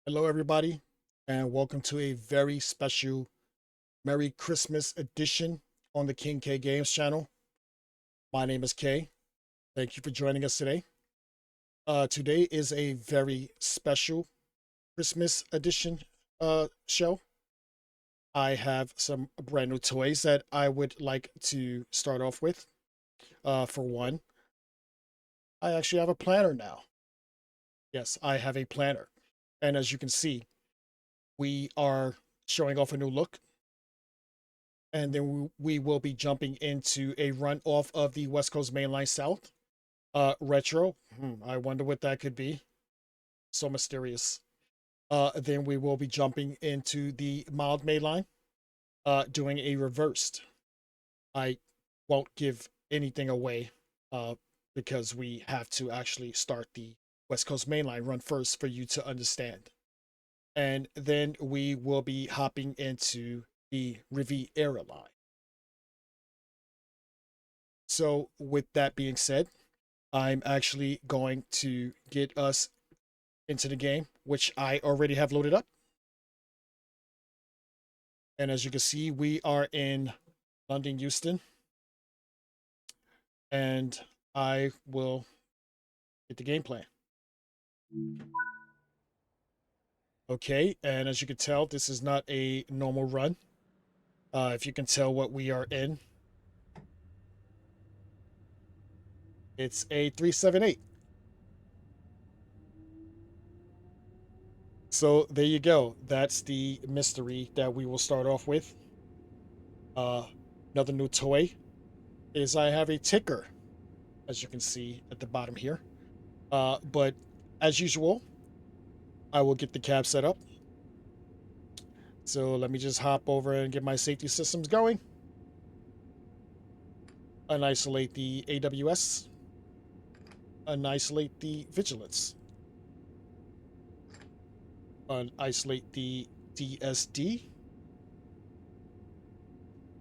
Hello, everybody, and welcome to a very special Merry Christmas edition on the King Kaye Games channel. My name is Kay. Thank you for joining us today. Today is a very special Christmas edition show. I have some brand new toys that I would like to start off with. For one, I actually have a planner now. Yes, I have a planner. And as you can see, we are showing off a new look, and then we will be jumping into a run off of the West Coast Main Line South. Retro. I wonder what that could be. So mysterious. Then we will be jumping into the Mildmay line, doing a reversed. I won't give anything away, because we have to actually start the West Coast Main Line run first for you to understand. And then we will be hopping into the Riviera line. So, with that being said, I'm actually going to get us into the game, which I already have loaded up. And as you can see, we are in London, Euston. And I will get the game plan. Okay, and as you can tell, this is not a normal run. If you can tell what we are in, it's a 378. So there you go. That's the mystery that we will start off with. Uh, Another new toy is I have a ticker, as you can see at the bottom here. But as usual, I will get the cab set up. So let me just hop over and get my safety systems going. Unisolate the AWS. Unisolate the vigilance. Isolate the DSD.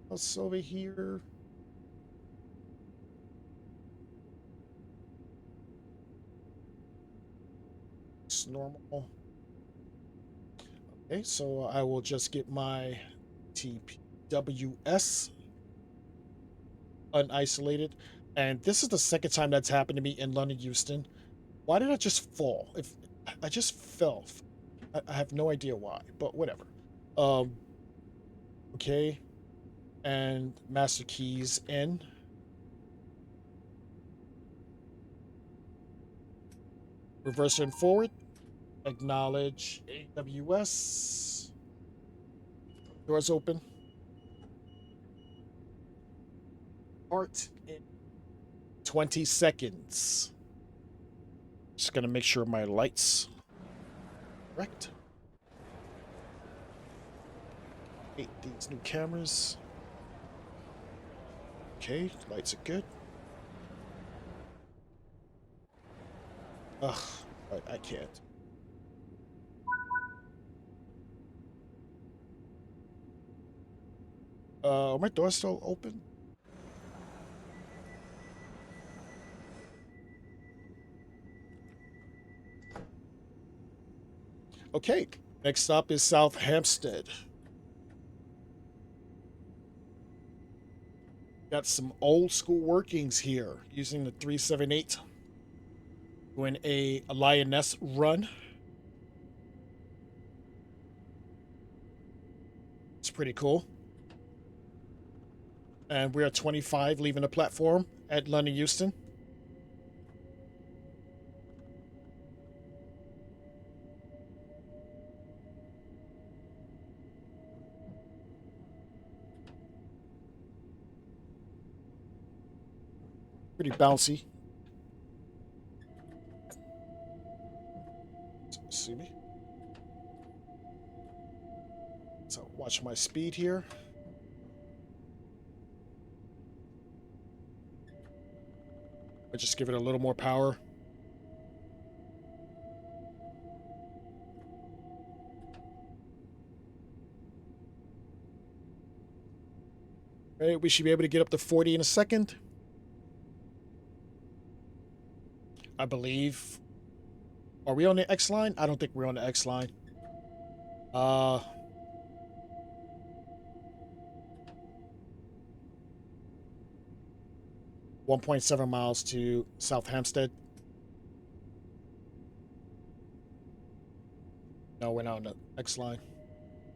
What's over here? It's normal. Okay, so I will just get my TPWS unisolated. And this is the second time that's happened to me in London, Euston. Why did I just fall? If I just fell. I have no idea why, but whatever. Um, okay. And master keys in. Reverse and forward. Acknowledge AWS. Doors open. Start in 20 seconds. Just gonna make sure my lights correct. Hate these new cameras. Okay, lights are good. Ugh, I can't. Are my doors still open? Okay, next stop is South Hampstead. Got some old school workings here using the 378. Doing a lioness run. It's pretty cool. And we're at 25 leaving the platform at London Euston. Pretty bouncy. See me? So watch my speed here. I just give it a little more power. Okay, we should be able to get up to 40 in a second, I believe. Are we on the X line? I don't think we're on the X line. Uh, 1.7 miles to South Hampstead. No, we're not on the X line.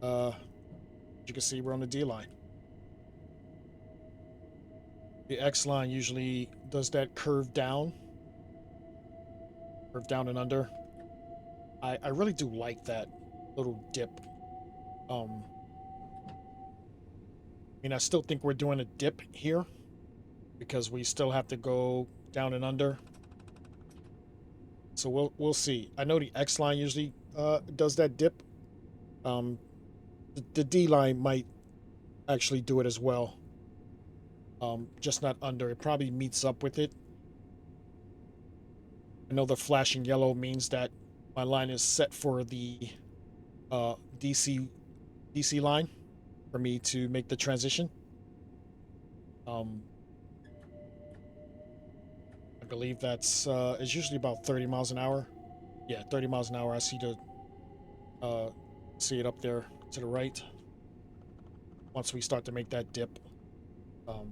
As you can see, we're on the D line. The X line usually does that curve down and under. I really do like that little dip. I mean, I still think we're doing a dip here because we still have to go down and under. So we'll see. I know the X line usually does that dip. The D line might actually do it as well. Just not under. It probably meets up with it. I know the flashing yellow means that my line is set for the DC line for me to make the transition. I believe that's it's usually about 30 miles an hour. Yeah, 30 miles an hour. I see it up there to the right. Once we start to make that dip, I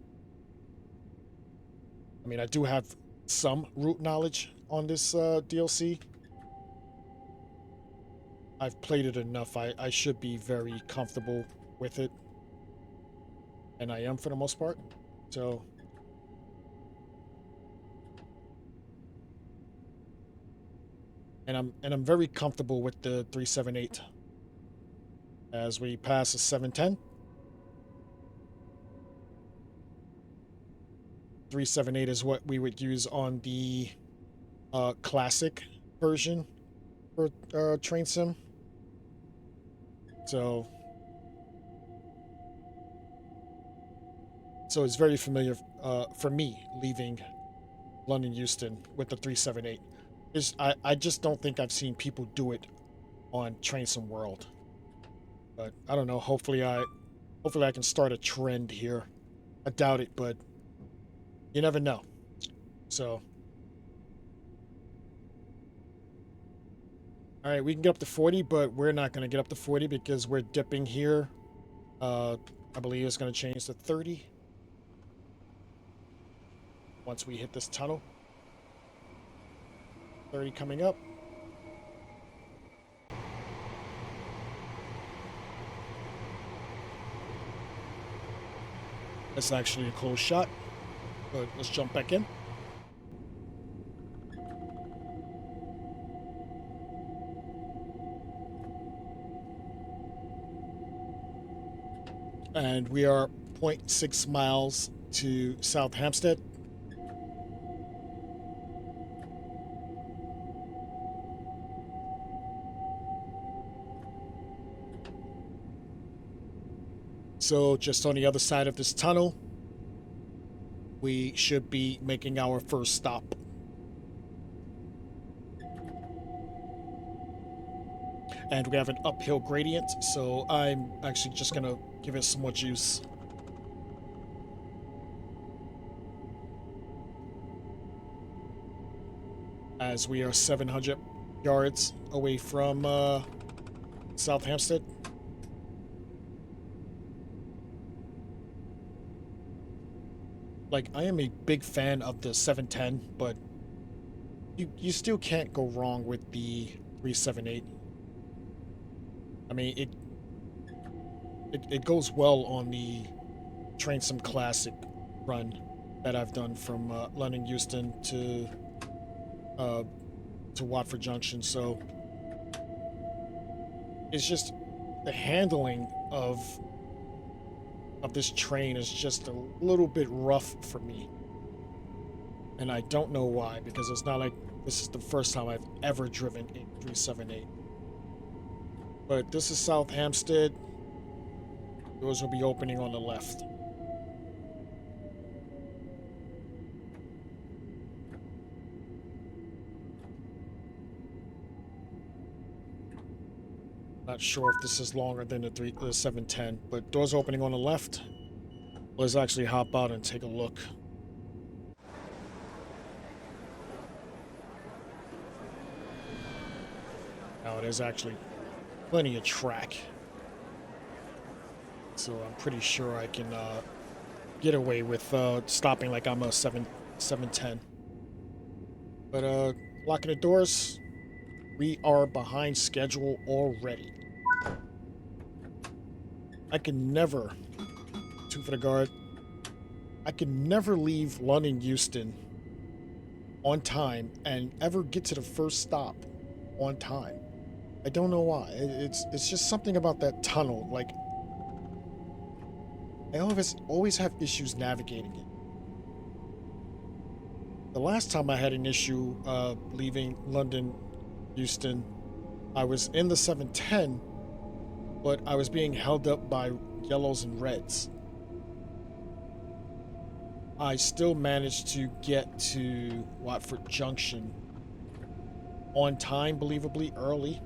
mean, I do have some route knowledge on this DLC. I've played it enough. I should be very comfortable with it, and I am for the most part. So, and I'm very comfortable with the 378 as we pass the 710. 378 is what we would use on the classic version for train sim. So it's very familiar for me leaving London Euston with the 378. I just don't think I've seen people do it on Train Sim World. But I don't know. Hopefully I can start a trend here. I doubt it, but you never know. So, all right, we can get up to 40, but we're not going to get up to 40 because we're dipping here. I believe it's going to change to 30 once we hit this tunnel. 30 coming up. That's actually a close shot, but let's jump back in. And we are 0.6 miles to South Hampstead. So just on the other side of this tunnel, we should be making our first stop. And we have an uphill gradient, so I'm actually just gonna give it some more juice. As we are 700 yards away from South Hampstead. Like, I am a big fan of the 710, but you still can't go wrong with the 378. I mean, it goes well on the Train Sim Classic run that I've done from London Euston to Watford Junction. So it's just the handling of this train is just a little bit rough for me, and I don't know why, because it's not like this is the first time I've ever driven a 378. But this is South Hampstead. Doors will be opening on the left. Not sure if this is longer than the 710, but doors opening on the left. Let's actually hop out and take a look. Now it is actually plenty of track. So I'm pretty sure I can get away with stopping like I'm a 710. But locking the doors. We are behind schedule already. I can never, two for the guard, I can never leave London Euston on time and ever get to the first stop on time. I don't know why. It's just something about that tunnel. Like, I always have issues navigating it. The last time I had an issue leaving London Euston, I was in the 710, but I was being held up by yellows and reds. I still managed to get to Watford Junction on time, believably early.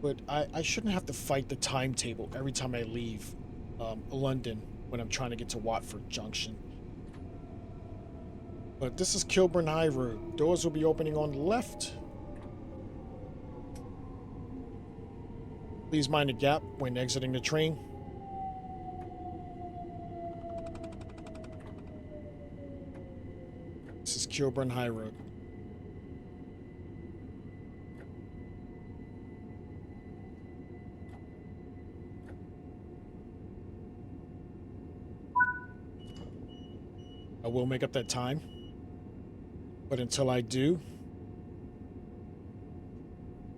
But I shouldn't have to fight the timetable every time I leave London when I'm trying to get to Watford Junction. But this is Kilburn High Road. Doors will be opening on the left. Please mind the gap when exiting the train. This is Kilburn High Road. I will make up that time. But until I do,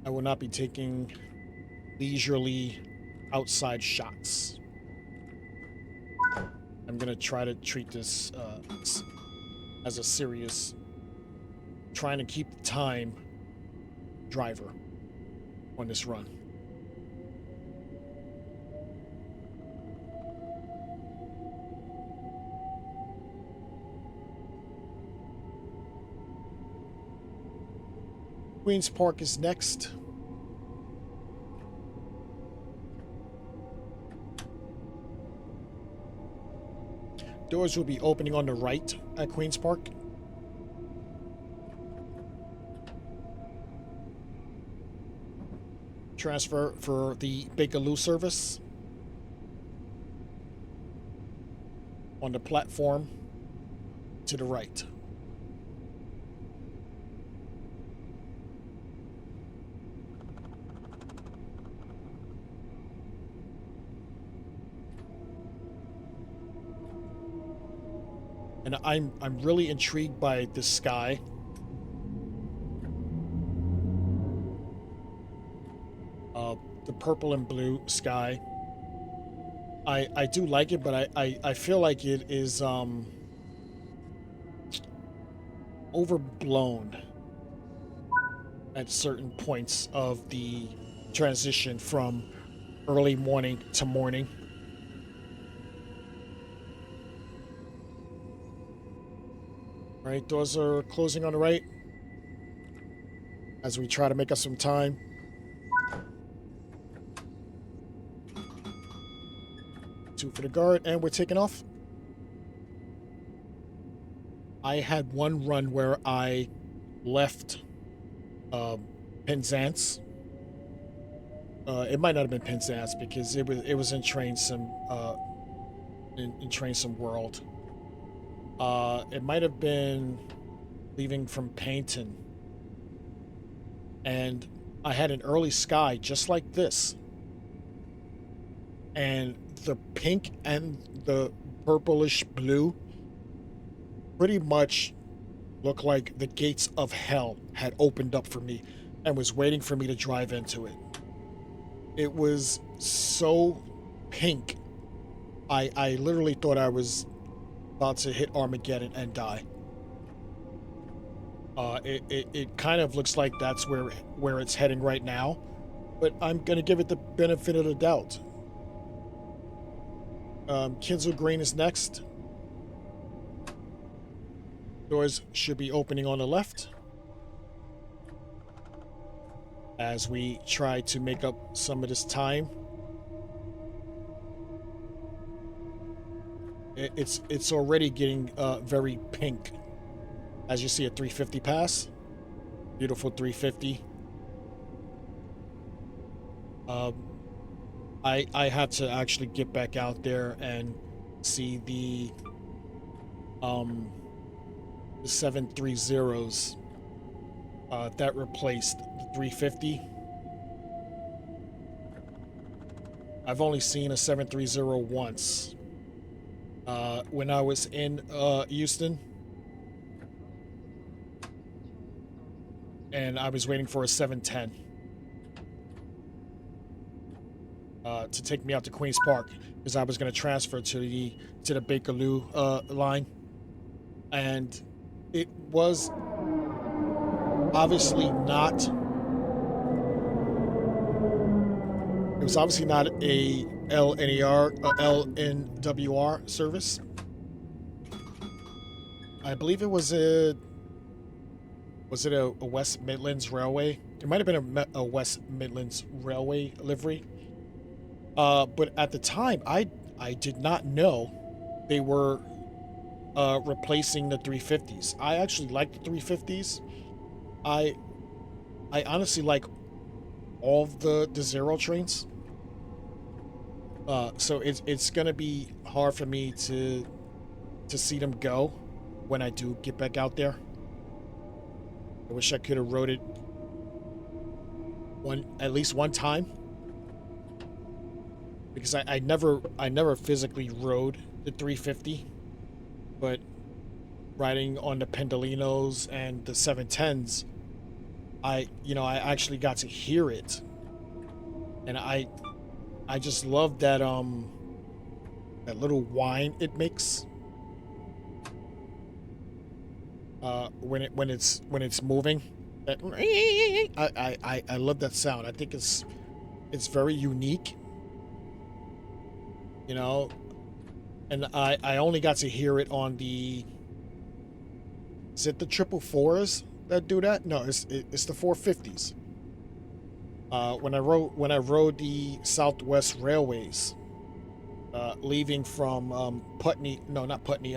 I will not be taking leisurely outside shots. I'm going to try to treat this as a serious, trying to keep the time driver on this run. Queen's Park is next. Doors will be opening on the right at Queen's Park. Transfer for the Bakerloo service on the platform to the right. And I'm really intrigued by the sky. The purple and blue sky. I do like it, but I feel like it is overblown at certain points of the transition from early morning to morning. Right, doors are closing on the right as we try to make us some time. Two for the guard, and we're taking off. I had one run where I left Penzance. It might not have been Penzance because it was in Train Sim in Train Sim World. It might have been leaving from Paynton. And I had an early sky just like this. And the pink and the purplish blue pretty much looked like the gates of hell had opened up for me and was waiting for me to drive into it. It was so pink. I literally thought I was about to hit Armageddon and die. It kind of looks like that's where it's heading right now, but I'm gonna give it the benefit of the doubt. Kensal Green is next. Doors should be opening on the left as we try to make up some of this time. It's already getting very pink. As you see, a 350 pass. Beautiful 350. Um, I had to actually get back out there and see the 730s that replaced the 350. I've only seen a 730 once. When I was in Houston, and I was waiting for a 710 to take me out to Queens Park because I was going to transfer to the Bakerloo line, and it was obviously not. It was obviously not a LNWR service. I believe it was a. Was it a West Midlands Railway? It might have been a West Midlands Railway livery. But at the time, I did not know they were replacing the 350s. I actually like the 350s. I I honestly like all of the zero trains. So it's gonna be hard for me to see them go when I do get back out there. I wish I could have rode it at least one time, because I never physically rode the 350, but riding on the Pendolinos and the 710s, I actually got to hear it, and I just love that little whine it makes when it's moving. I love that sound. I think it's very unique, you know. And I only got to hear it on the. Is it the 444s that do that? No, it's the 450s. When I rode the Southwest Railways, leaving from Putney, no, not Putney,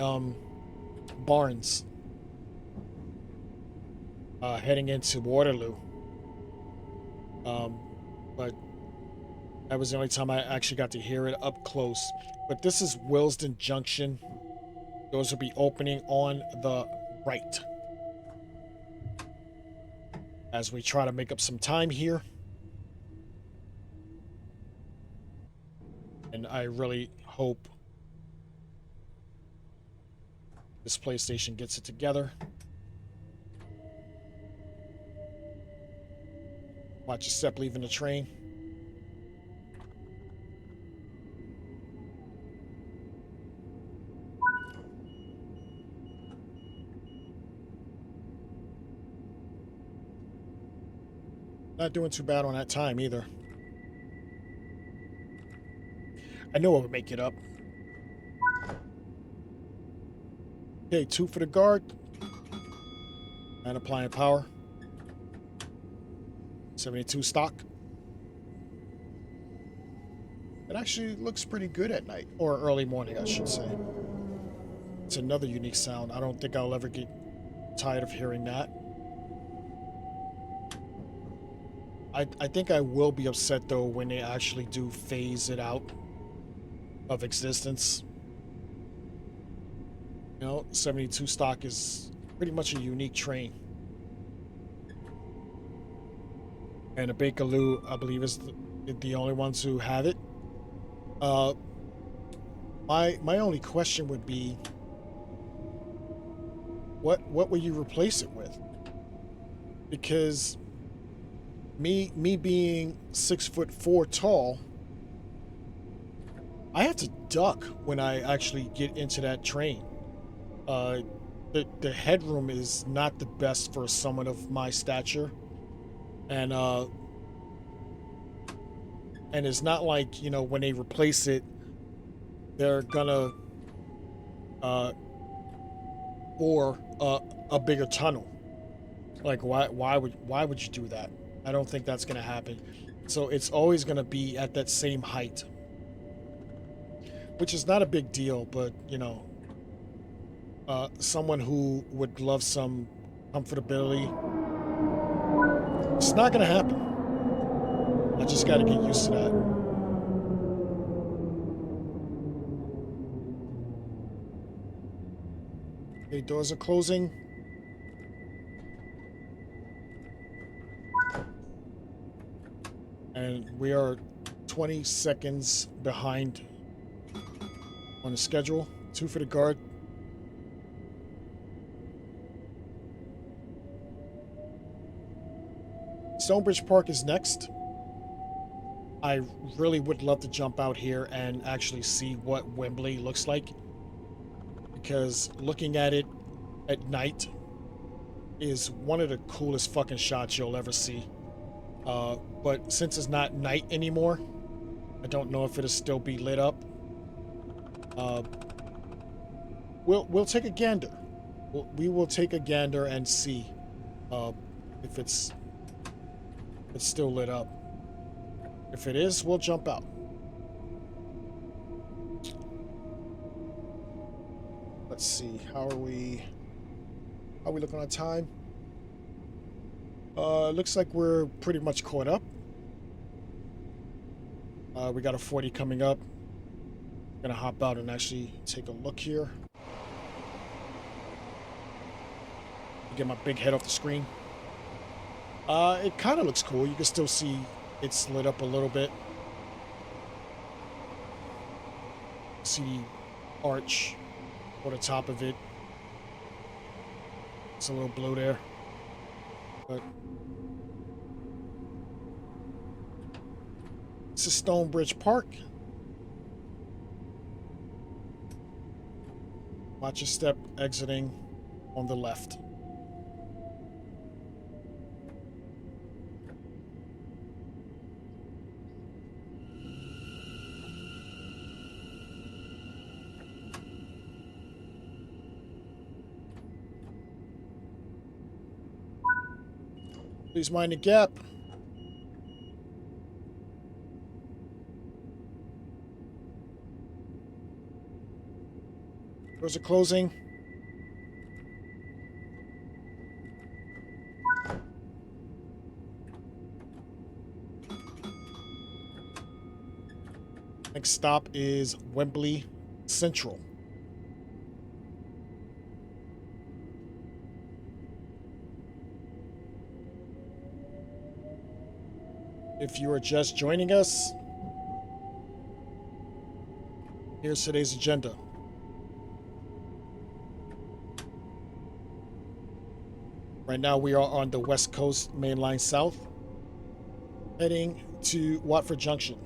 Barnes, heading into Waterloo. But that was the only time I actually got to hear it up close. But this is Willesden Junction. Those will be opening on the right. As we try to make up some time here. And I really hope this PlayStation gets it together. Watch your step leaving the train. Not doing too bad on that time either. I know I would make it up. Okay, 2 for the guard. And applying power. 72 stock. It actually looks pretty good at night, or early morning, I should say. It's another unique sound. I don't think I'll ever get tired of hearing that. I think I will be upset, though, when they actually do phase it out of existence. You know, 72 stock is pretty much a unique train. And the Bakerloo, I believe, is the only ones who have it. My only question would be, what will you replace it with? Because me being 6'4" tall, I have to duck when I actually get into that train. The headroom is not the best for someone of my stature, and it's not like, you know, when they replace it, they're gonna bore a bigger tunnel. Like, why would you do that? I don't think that's gonna happen. So it's always gonna be at that same height, which is not a big deal, but you know, someone who would love some comfortability, it's not gonna happen. I just got to get used to that. Okay, doors are closing. And we are 20 seconds behind on the schedule. 2 for the guard. Stonebridge Park is next. I really would love to jump out here and actually see what Wembley looks like, because looking at it at night is one of the coolest fucking shots you'll ever see. But since it's not night anymore, I don't know if it'll still be lit up. We'll take a gander. We will take a gander and see if it's still lit up. If it is, we'll jump out. Let's see. How are we looking on time? Looks like we're pretty much caught up. We got a 40 coming up. Gonna hop out and actually take a look here. Get my big head off the screen. It kind of looks cool. You can still see it's lit up a little bit. See the arch or the top of it. It's a little blue there. But this is Stonebridge Park. Watch your step exiting on the left. Please mind the gap. Doors are closing. Next stop is Wembley Central. If you are just joining us, here's today's agenda. Right now we are on the West Coast Main Line South, heading to Watford Junction,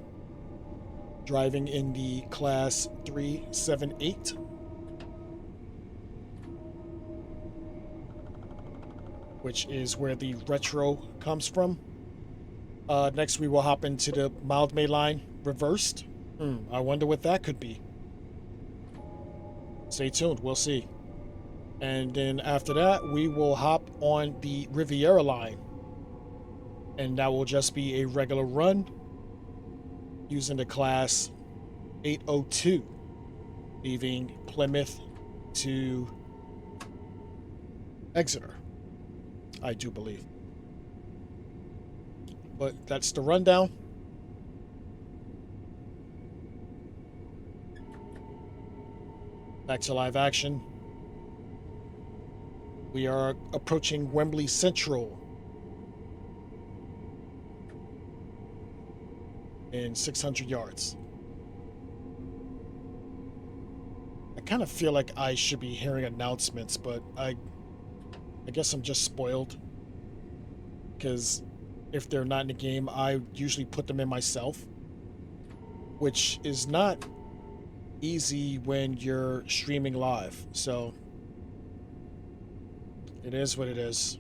driving in the Class 378. Which is where the retro comes from. Next, we will hop into the Mildmay line reversed. I wonder what that could be. Stay tuned. We'll see. And then after that, we will hop on the Riviera line. And that will just be a regular run using the Class 802, leaving Plymouth to Exeter, I do believe. But that's the rundown. Back to live action. We are approaching Wembley Central in 600 yards. I kind of feel like I should be hearing announcements, but I guess I'm just spoiled, because if they're not in the game, I usually put them in myself, which is not easy when you're streaming live. So it is what it is.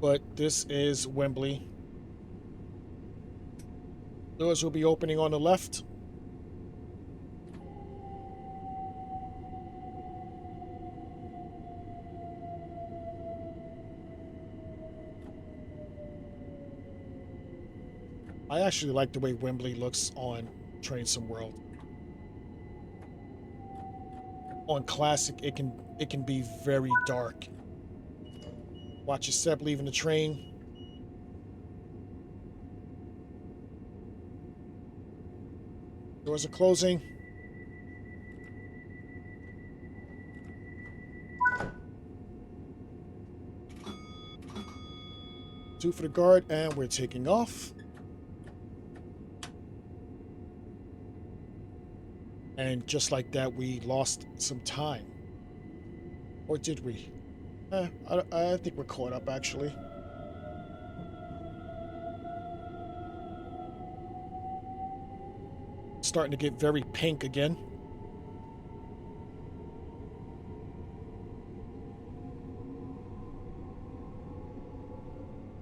But this is Wembley. Doors will be opening on the left. I actually like the way Wembley looks on Train Sim World. On Classic, it can be very dark. Watch your step leaving the train. Doors are closing. Two for the guard, and we're taking off. And just like that, we lost some time. Or did we? I think we're caught up, actually. Starting to get very pink again.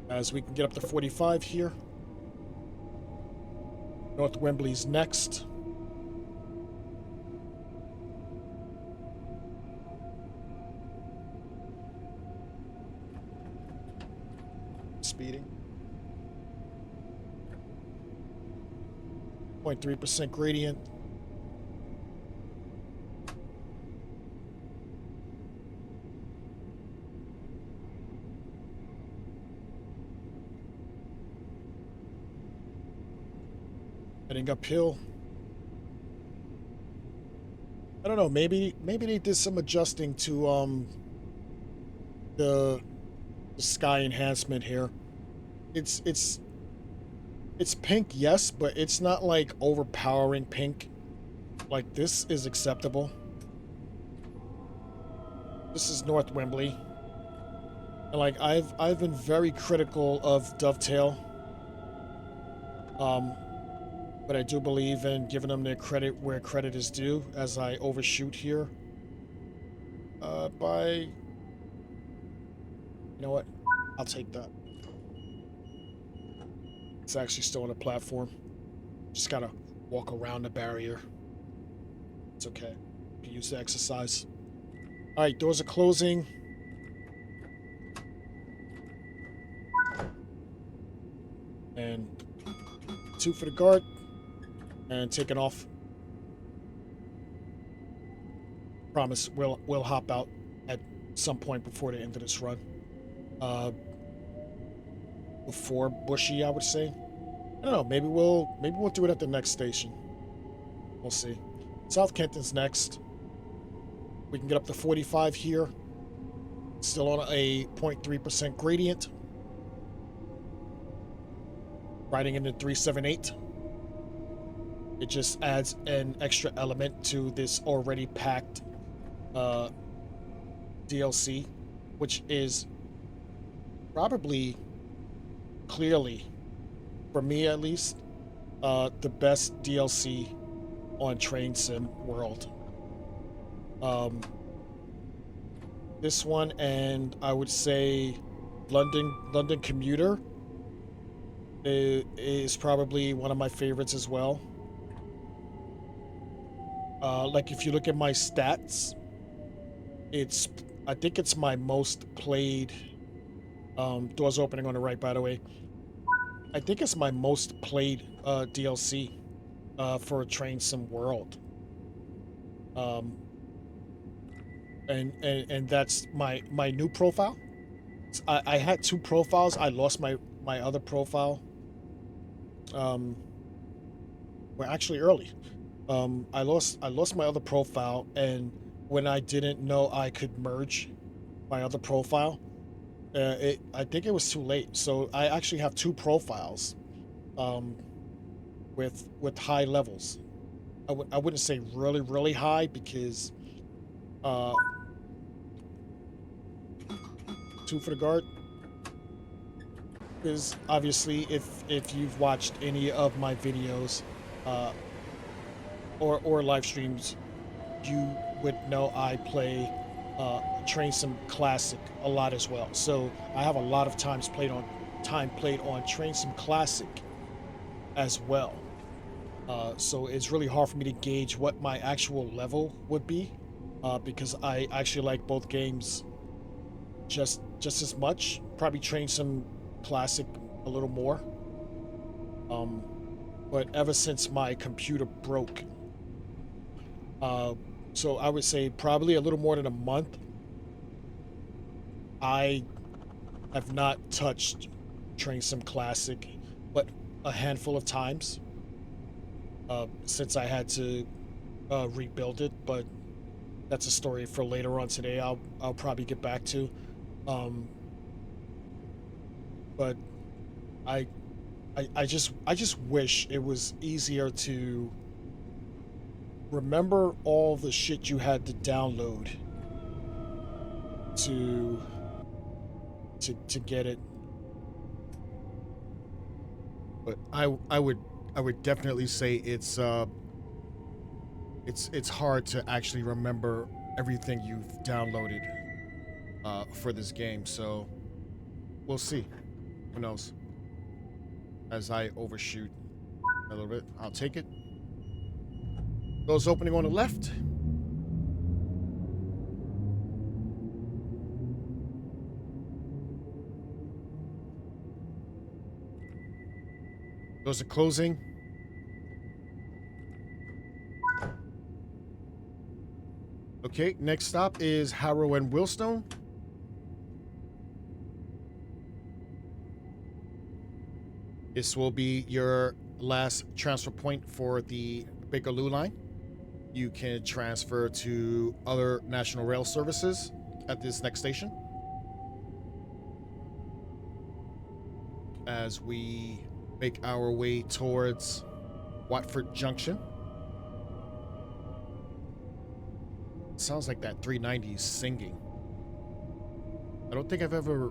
As we can get up to 45 here. North Wembley's next. Speeding. 0.3% gradient. Heading uphill. I don't know, maybe they did some adjusting to the sky enhancement here. It's pink, yes, but it's not like overpowering pink. Like, this is acceptable. This is North Wembley. And like, I've been very critical of Dovetail. But I do believe in giving them their credit where credit is due, as I overshoot here. By... You know what? I'll take that. It's actually still on a platform. Just gotta walk around the barrier. It's okay. You can use the exercise. Alright, doors are closing. And two for the guard. And taking off. Promise we'll hop out at some point before the end of this run. Before Bushy, I would say. I don't know, maybe we'll do it at the next station. We'll see. South Kenton's next. We can get up to 45 here. Still on a 0.3% gradient. Riding into 378. It just adds an extra element to this already packed DLC, which is probably, clearly, for me at least, the best DLC on Train Sim World. This one, and I would say London Commuter is probably one of my favorites as well. Like, if you look at my stats, I think it's my most played. Doors opening on the right, by the way. I think it's my most played DLC for Train Sim World. And that's my new profile. I had two profiles. I lost my other profile. Well, actually early. I lost my other profile, and when I didn't know I could merge my other profile, I think it was too late. So I actually have two profiles, with high levels. I wouldn't say really high, because two for the guard. Because obviously, if you've watched any of my videos, or live streams, you would know I play Train Sim Classic a lot as well. So I have a lot of time played on Train Sim Classic as well. So it's really hard for me to gauge what my actual level would be, because I actually like both games just as much. Probably Train Sim Classic a little more. But ever since my computer broke, so I would say probably a little more than a month, I have not touched Train Sim Classic, but a handful of times. since I had to rebuild it, but that's a story for later on today. I'll probably get back to. Um, but I I just wish it was easier to remember all the shit you had to download to to get it. But I would definitely say it's hard to actually remember everything you've downloaded for this game. So we'll see. Who knows? As I overshoot a little bit, I'll take it. Doors opening on the left. Doors are closing. Okay, next stop is Harrow and Willstone. This will be your last transfer point for the Bakerloo line. You can transfer to other national rail services at this next station. As we make our way towards Watford Junction. Sounds like that 390 is singing. I don't think I've ever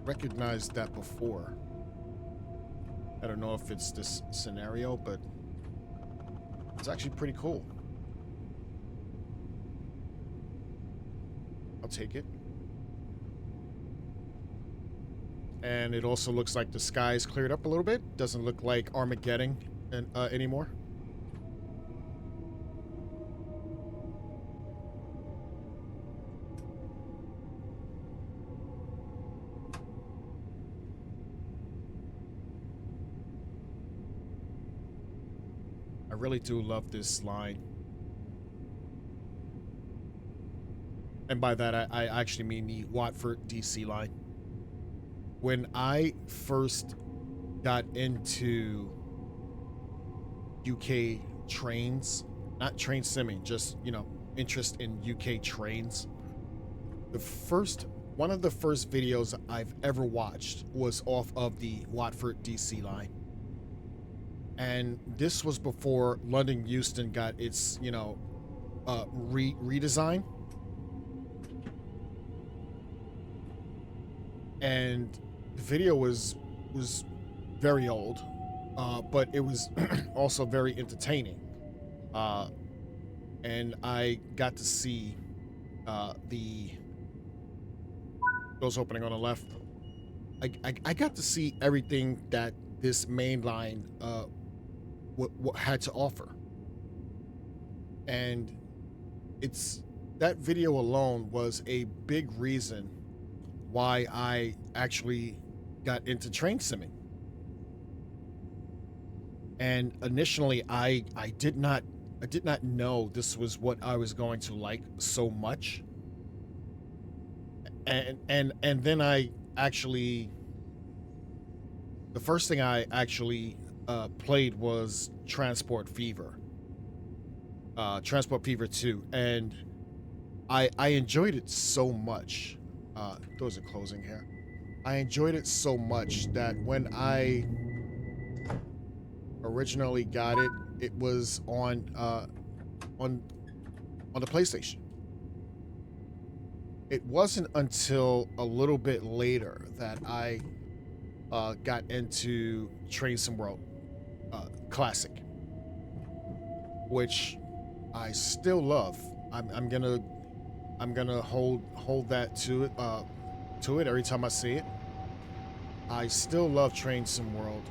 recognized that before. I don't know if it's this scenario, but it's actually pretty cool. I'll take it. And it also looks like the sky's cleared up a little bit. Doesn't look like Armageddon anymore. I really do love this line. And by that, I actually mean the Watford DC line. When I first got into UK trains, not train simming, just, interest in UK trains, one of the first videos I've ever watched was off of the Watford DC line. And this was before London Euston got its, redesign. And the video was very old, but it was also very entertaining. And I got to see the doors opening on the left. I got to see everything that this main line what had to offer. And that video alone was a big reason why I actually got into train simming. And initially I did not know this was what I was going to like so much. And then the first thing I actually played was Transport Fever 2, and I enjoyed it so much. Doors are closing here. I enjoyed it so much that when I originally got it, it was on the PlayStation. It wasn't until a little bit later that I got into Train Sim World Classic, which I still love. I'm gonna hold that to it every time I see it. I still love Train Sim World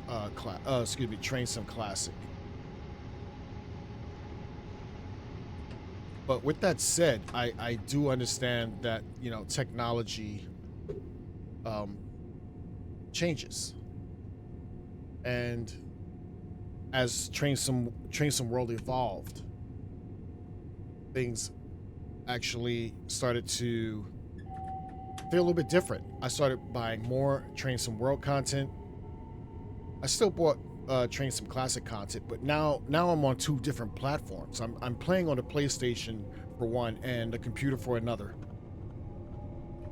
Train Sim Classic. But with that said, I do understand that, technology changes. And as Train Sim World evolved, things actually started to feel a little bit different. I started buying more Train Sim World content. I still bought train some classic content, but now I'm on two different platforms. I'm playing on the PlayStation for one and the computer for another.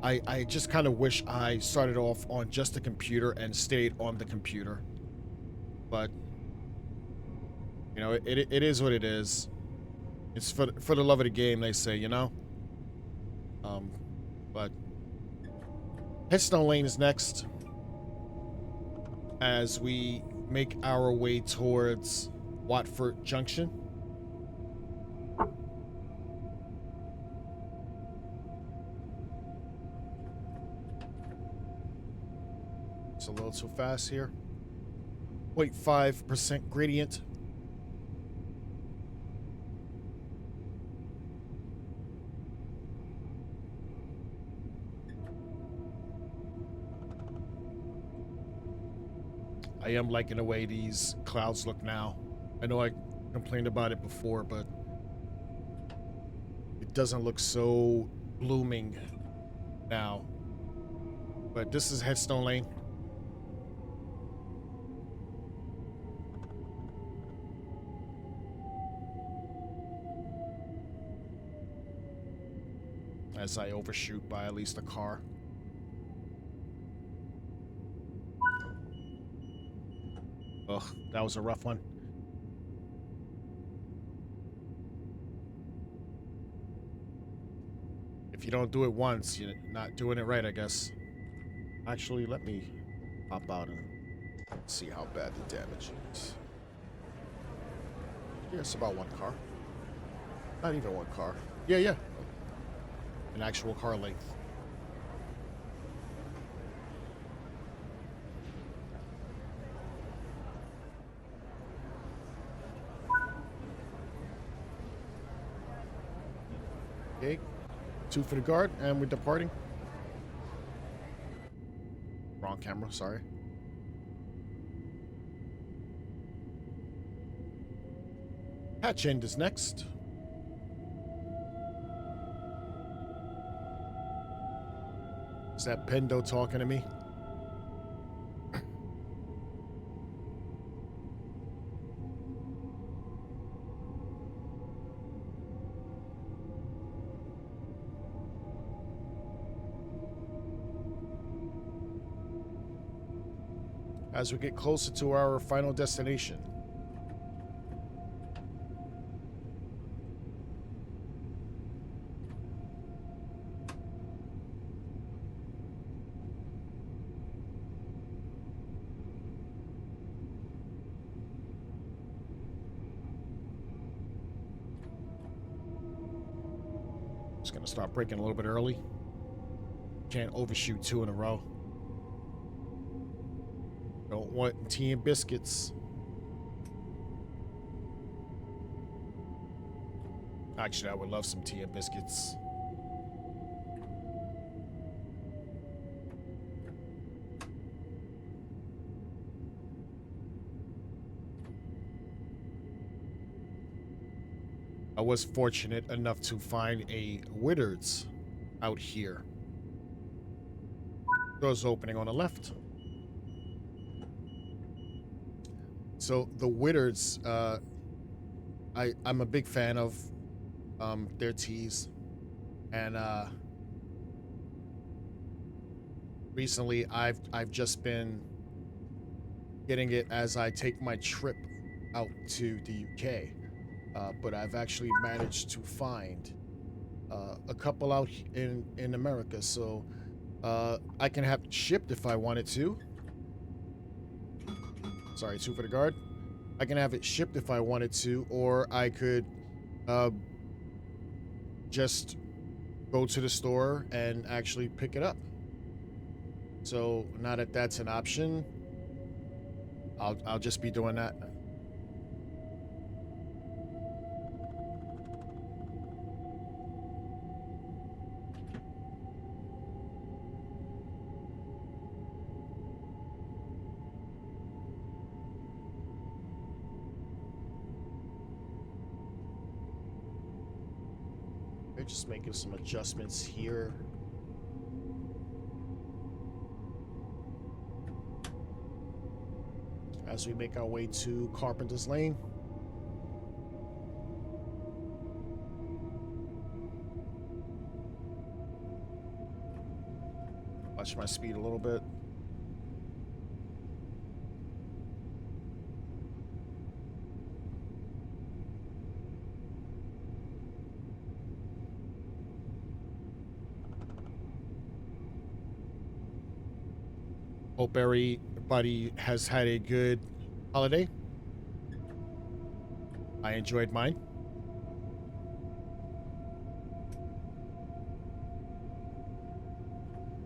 I just kind of wish I started off on just the computer and stayed on the computer. But you know, it is what it is. It's for the love of the game, they say, you know. But Headstone Lane is next as we make our way towards Watford Junction. It's a little too fast here. 0.5% gradient. I am liking the way these clouds look now. I know I complained about it before, but it doesn't look so blooming now. But this is Headstone Lane. As I overshoot by at least a car. Ugh, that was a rough one. If you don't do it once, you're not doing it right, I guess. Actually, let me pop out and see how bad the damage is. Yeah, it's about one car. Not even one car. Yeah. An actual car length. Okay, 2 for the guard, and we're departing. Wrong camera, sorry. Hatch end is next. Is that Pendo talking to me? As we get closer to our final destination. Just gonna start braking a little bit early. Can't overshoot 2 in a row. Don't want tea and biscuits. Actually, I would love some tea and biscuits. I was fortunate enough to find a Whittards out here. Doors opening on the left. So the Whittards, I'm a big fan of their teas, and recently I've just been getting it as I take my trip out to the UK. But I've actually managed to find a couple out in America, so I can have it shipped if I wanted to. Sorry, 2 for the guard. I can have it shipped if I wanted to, or I could just go to the store and actually pick it up. So now that that's an option, I'll just be doing that. Just making some adjustments here. as we make our way to Carpenter's Lane. Watch my speed a little bit. Hope everybody has had a good holiday. I enjoyed mine.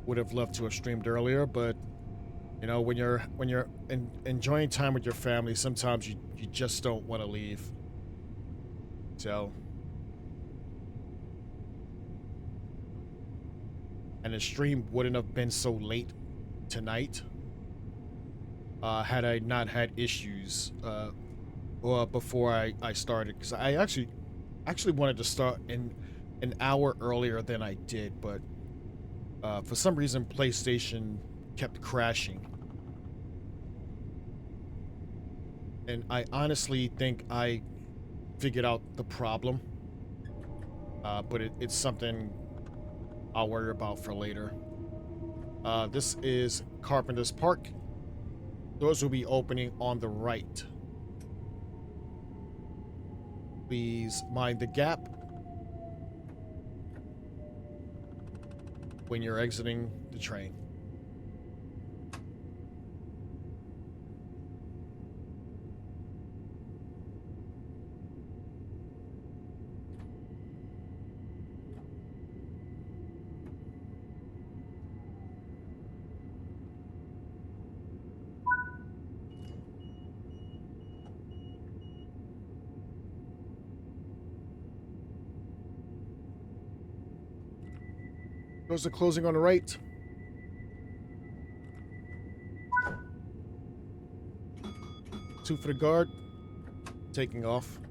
Would have loved to have streamed earlier, but you know, when you're enjoying time with your family, sometimes you just don't want to leave. So, and the stream wouldn't have been so late tonight had I not had issues before I started, because I actually wanted to start in an hour earlier than I did, but for some reason PlayStation kept crashing, and I honestly think I figured out the problem, but it's something I'll worry about for later. This is Carpenter's Park. Doors will be opening on the right. Please mind the gap when you're exiting the train. Doors are closing on the right. Two for the guard. Taking off.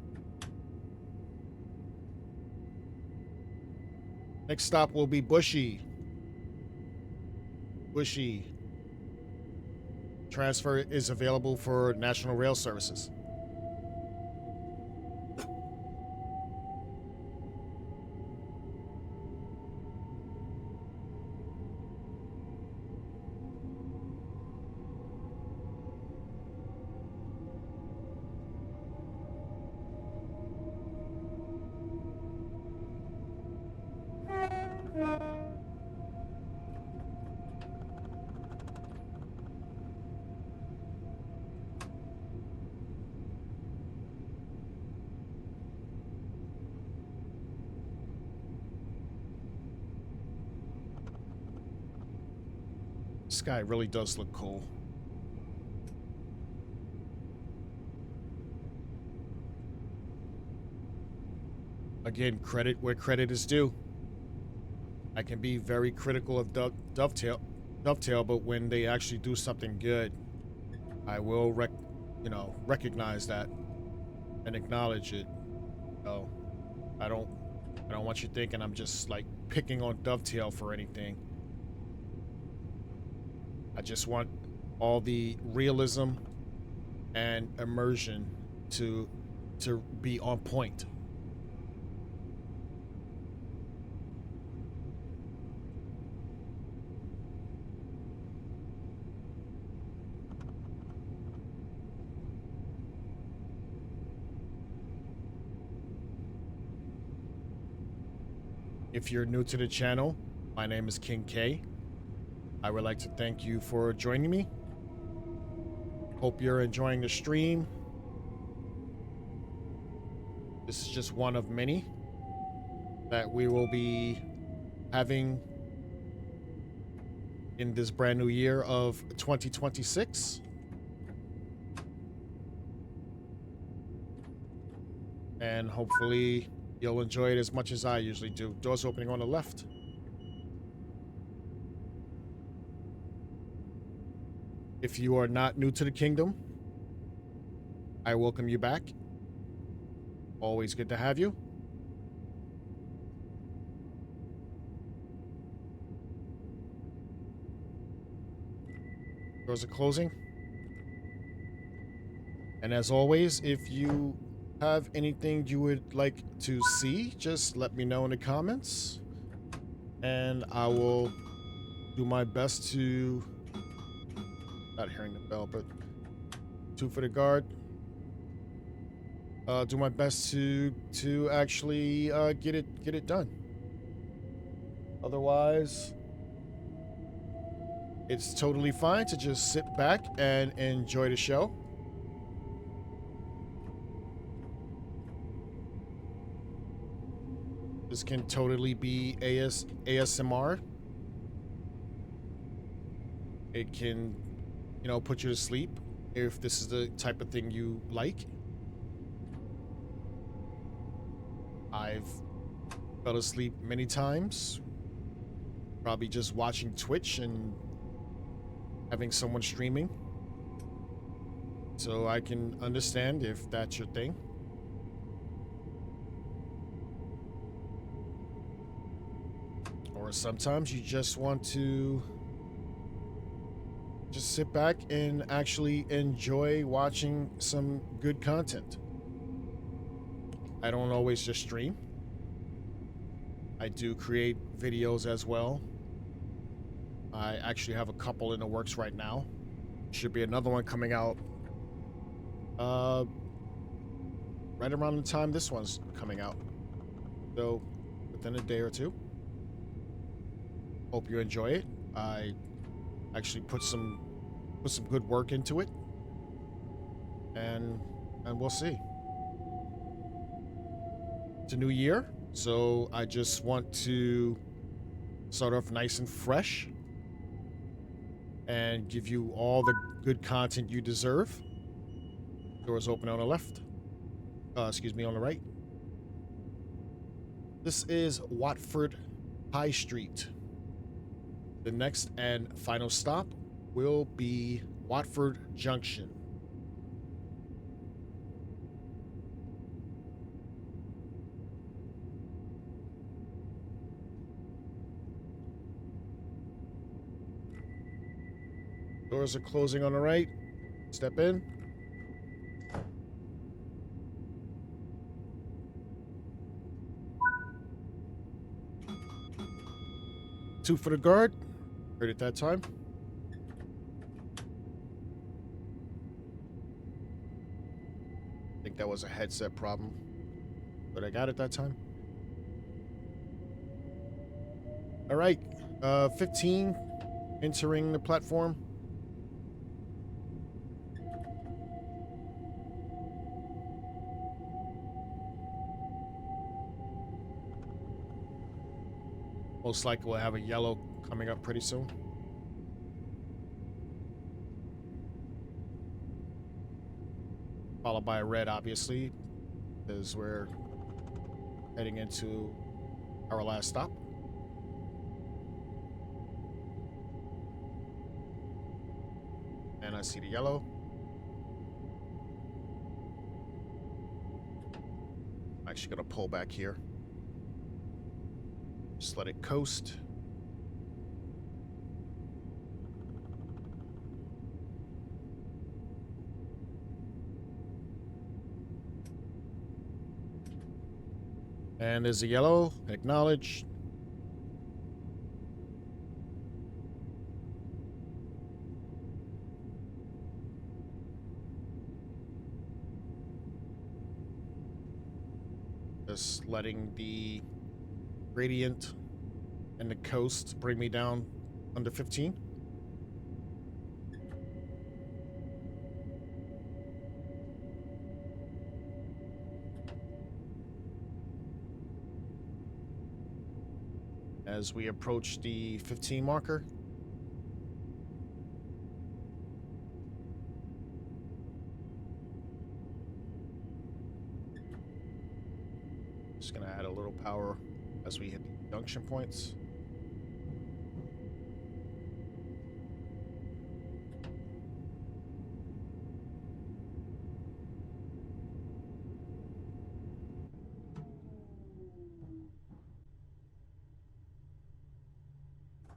Next stop will be Bushy. Bushy. Transfer is available for National Rail Services. This guy really does look cool. Again, credit where credit is due. I can be very critical of Dovetail, but when they actually do something good, I will recognize that and acknowledge it. So I don't want you thinking I'm just like picking on Dovetail for anything. I just want all the realism and immersion to be on point. If you're new to the channel, my name is King Kaye. I would like to thank you for joining me. Hope you're enjoying the stream. This is just one of many that we will be having in this brand new year of 2026. And hopefully you'll enjoy it as much as I usually do. Doors opening on the left. If you are not new to the kingdom, I welcome you back. Always good to have you. Doors are closing. And as always, if you have anything you would like to see, just let me know in the comments. And I will do my best to, not hearing the bell, but two for the guard. Do my best to actually get it done. Otherwise, it's totally fine to just sit back and enjoy the show. This can totally be ASMR. It can, put you to sleep if this is the type of thing you like. I've fell asleep many times, probably just watching Twitch and having someone streaming. So I can understand if that's your thing. Or sometimes you just want to just sit back and actually enjoy watching some good content. I don't always just stream. I do create videos as well. I actually have a couple in the works right now. Should be another one coming out right around the time this one's coming out. So within a day or two. Hope you enjoy it. I actually put some good work into it. And we'll see. It's a new year, so I just want to start off nice and fresh and give you all the good content you deserve. Doors open on the left. Excuse me, on the right. This is Watford High Street. The next and final stop will be Watford Junction. Doors are closing on the right. Step in. Two for the guard. Heard it that time. I think that was a headset problem, but I got it that time. All right. 15 entering the platform. Most likely we'll have a yellow coming up pretty soon. Followed by a red, obviously, because we're heading into our last stop. And I see the yellow. I'm actually going to pull back here. Just let it coast. And there's a yellow. Acknowledge. Just letting the gradient and the coast bring me down under 15. As we approach the 15 marker. Just gonna add a little power as we hit the junction points.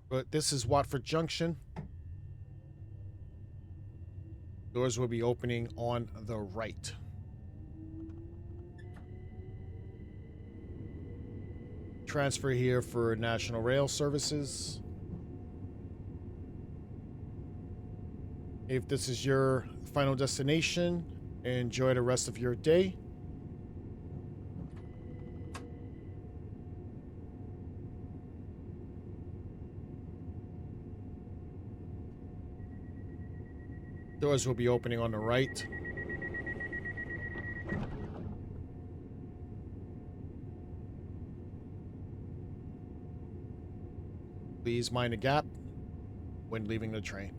But this is Watford Junction. Doors will be opening on the right. Transfer here for National Rail Services. If this is your final destination, enjoy the rest of your day. Doors will be opening on the right. Please mind the gap when leaving the train.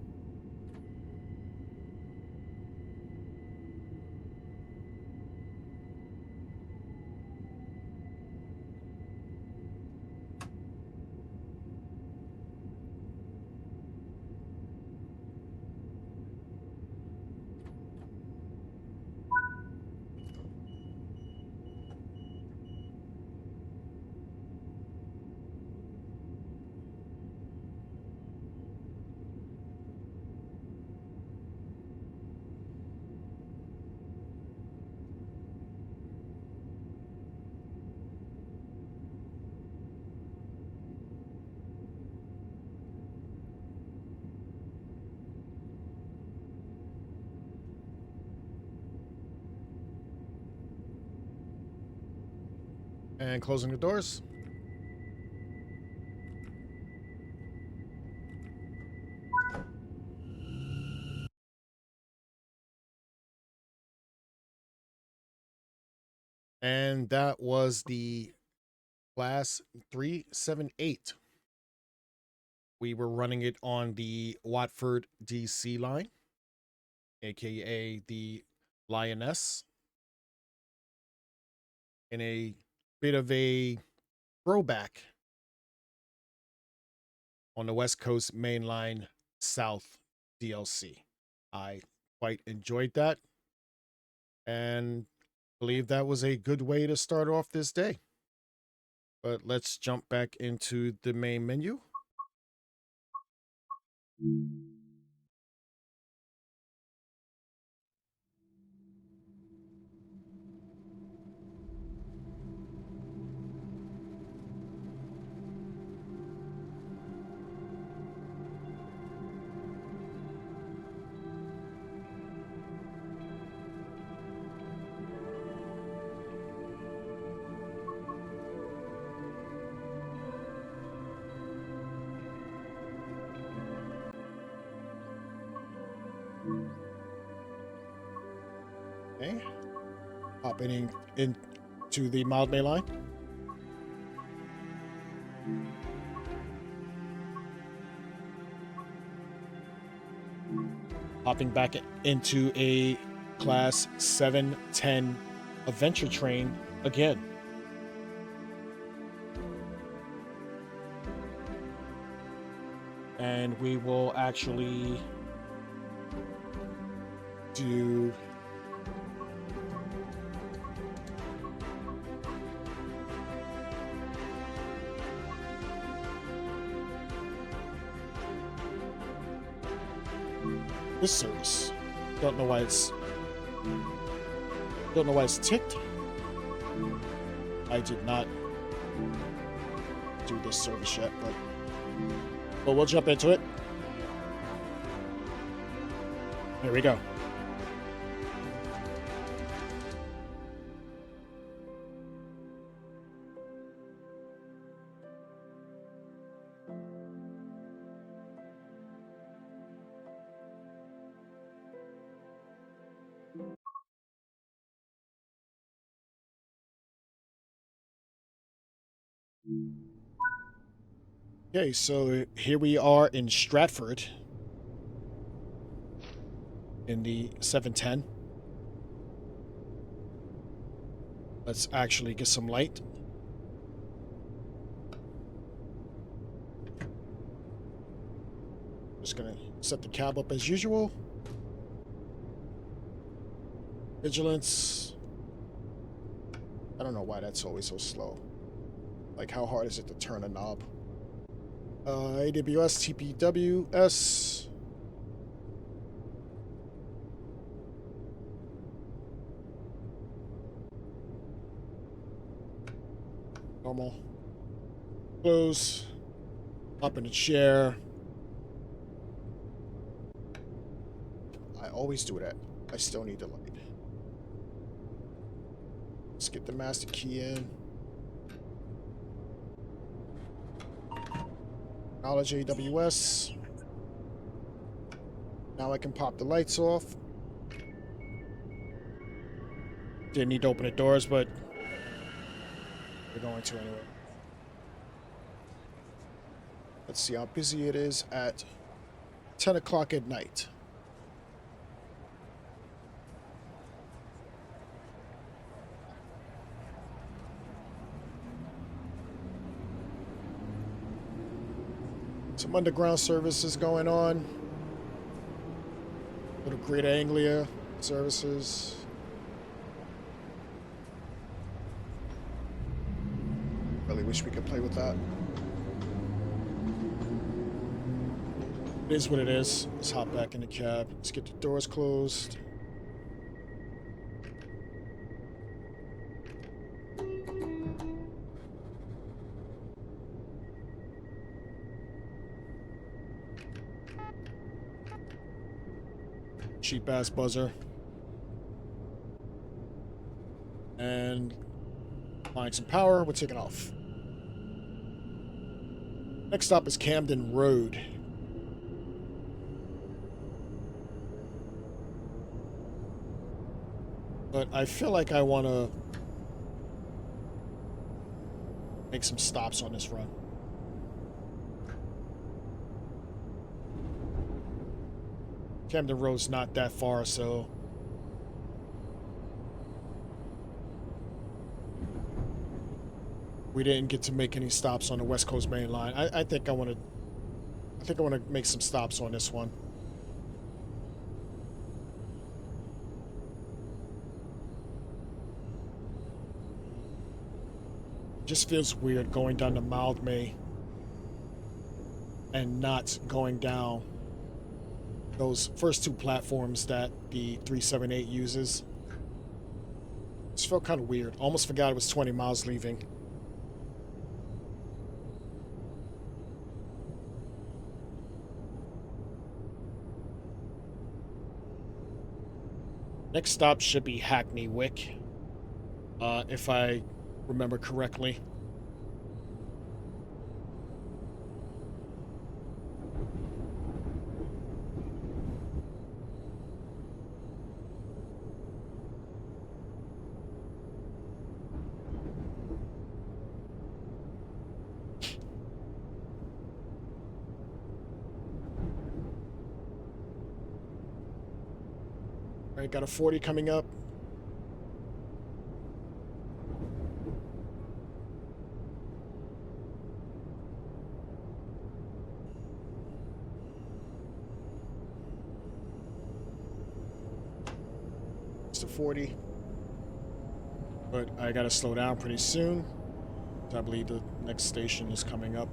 And closing the doors. And that was the Class 378. We were running it on the Watford DC line, aka the Lioness, in a bit of a throwback on the West Coast Main Line South DLC. I quite enjoyed that and believe that was a good way to start off this day. But let's jump back into the main menu. Okay. Hopping into the Mildmay line. Hopping back into a Class 710 Aventra train again. And we will actually do this service. Don't know why it's ticked. I did not do this service yet, but we'll jump into it. Here we go. Okay, so here we are in Stratford in the 710. Let's actually get some light. Just gonna set the cab up as usual. Vigilance. I don't know why that's always so slow. Like, how hard is it to turn a knob? AWS, TPWS. Normal. Close. Up in the chair. I always do that. I still need the light. Let's get the master key in. Acknowledge AWS. Now I can pop the lights off. Didn't need to open the doors, but we're going to anyway. Let's see how busy it is at 10 o'clock at night. Some underground services going on. Little Greater Anglia services. Really wish we could play with that. It is what it is. Let's hop back in the cab. Let's get the doors closed. Cheap ass buzzer. And find some power. We're taking off. Next stop is Camden Road. But I feel like I want to make some stops on this run. Camden Road's not that far, so we didn't get to make any stops on the West Coast Main Line. I think I want to make some stops on this one. Just feels weird going down to Mildmay and not going down those first two platforms that the 378 uses. Just felt kind of weird. Almost forgot it was 20 miles leaving. Next stop should be Hackney Wick, if I remember correctly. All right, got a 40 coming up. It's a 40. But I gotta slow down pretty soon. I believe the next station is coming up.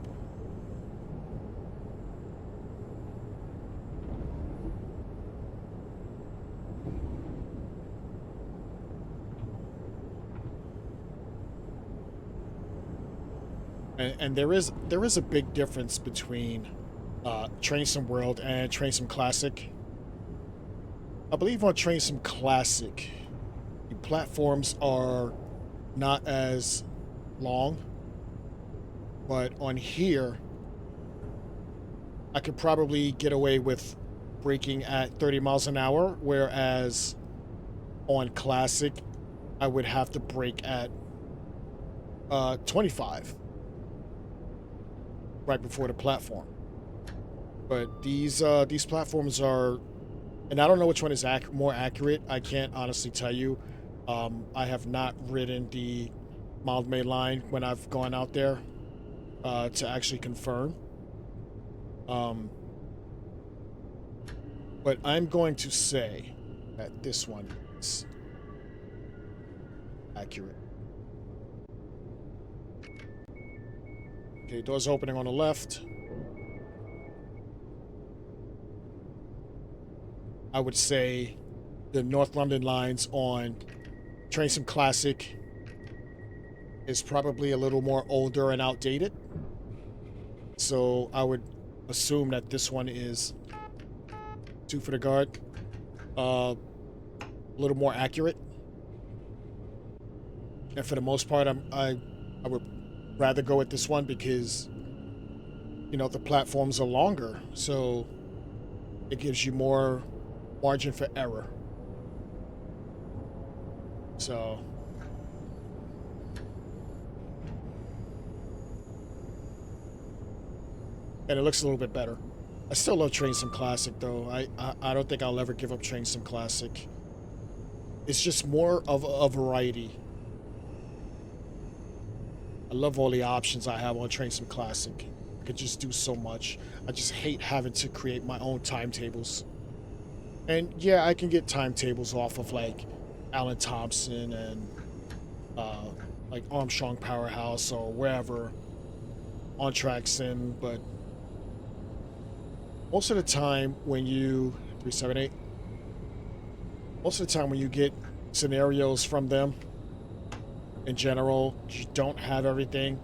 And there is a big difference between Train Sim World and Train Sim Classic. I believe on Train Sim Classic, the platforms are not as long, but on here, I could probably get away with braking at 30 miles an hour, whereas on Classic, I would have to brake at 25 right before the platform. But these platforms are, and I don't know which one is more accurate. I can't honestly tell you. I have not ridden the Mildmay line when I've gone out there to actually confirm. But I'm going to say that this one is accurate. Okay, doors opening on the left. I would say the North London lines on Train Sim Classic is probably a little more older and outdated. So I would assume that this one is two for the guard, a little more accurate. And for the most part, I would rather go with this one because the platforms are longer, so it gives you more margin for error. So and it looks a little bit better. I still love Train Sim Classic though. I don't think I'll ever give up Train Sim Classic. It's just more of a variety. I love all the options I have on Train Sim Classic. I could just do so much. I just hate having to create my own timetables. And yeah, I can get timetables off of like Alan Thompson and uh, like Armstrong Powerhouse or wherever on Track Sim, but most of the time when you 378, most of the time when you get scenarios from them in general, you don't have everything,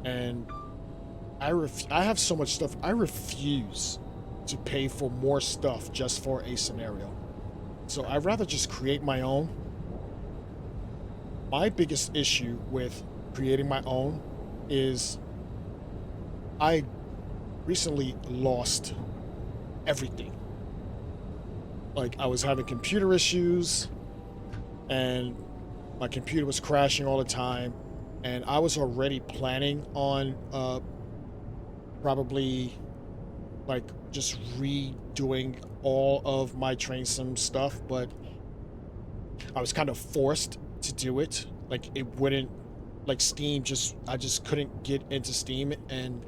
and I have so much stuff. I refuse to pay for more stuff just for a scenario. So I'd rather just create my own. My biggest issue with creating my own is I recently lost everything. Like I was having computer issues and my computer was crashing all the time, and I was already planning on probably like just redoing all of my train sim stuff, but I was kind of forced to do it. Like it wouldn't, like Steam just, I just couldn't get into Steam, and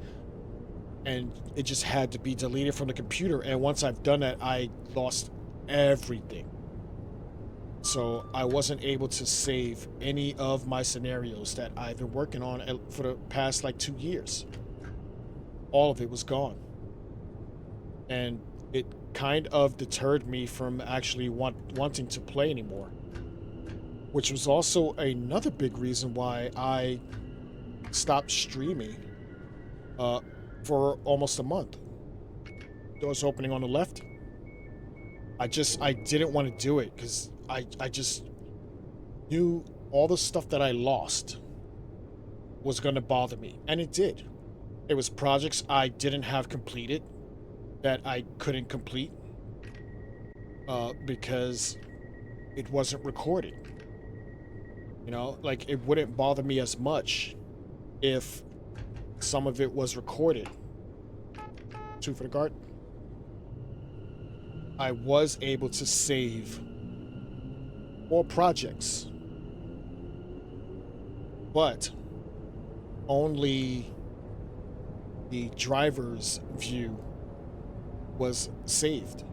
it just had to be deleted from the computer. And once I've done that, I lost everything. So I wasn't able to save any of my scenarios that I've been working on for the past like 2 years. All of it was gone. And it kind of deterred me from actually wanting to play anymore. Which was also another big reason why I stopped streaming uh, for almost a month. Doors opening on the left. I didn't want to do it because I just knew all the stuff that I lost was going to bother me. And it did. It was projects I didn't have completed that I couldn't complete because it wasn't recorded. Like it wouldn't bother me as much if some of it was recorded. Two for the guard. I was able to save all projects, but only the driver's view was saved.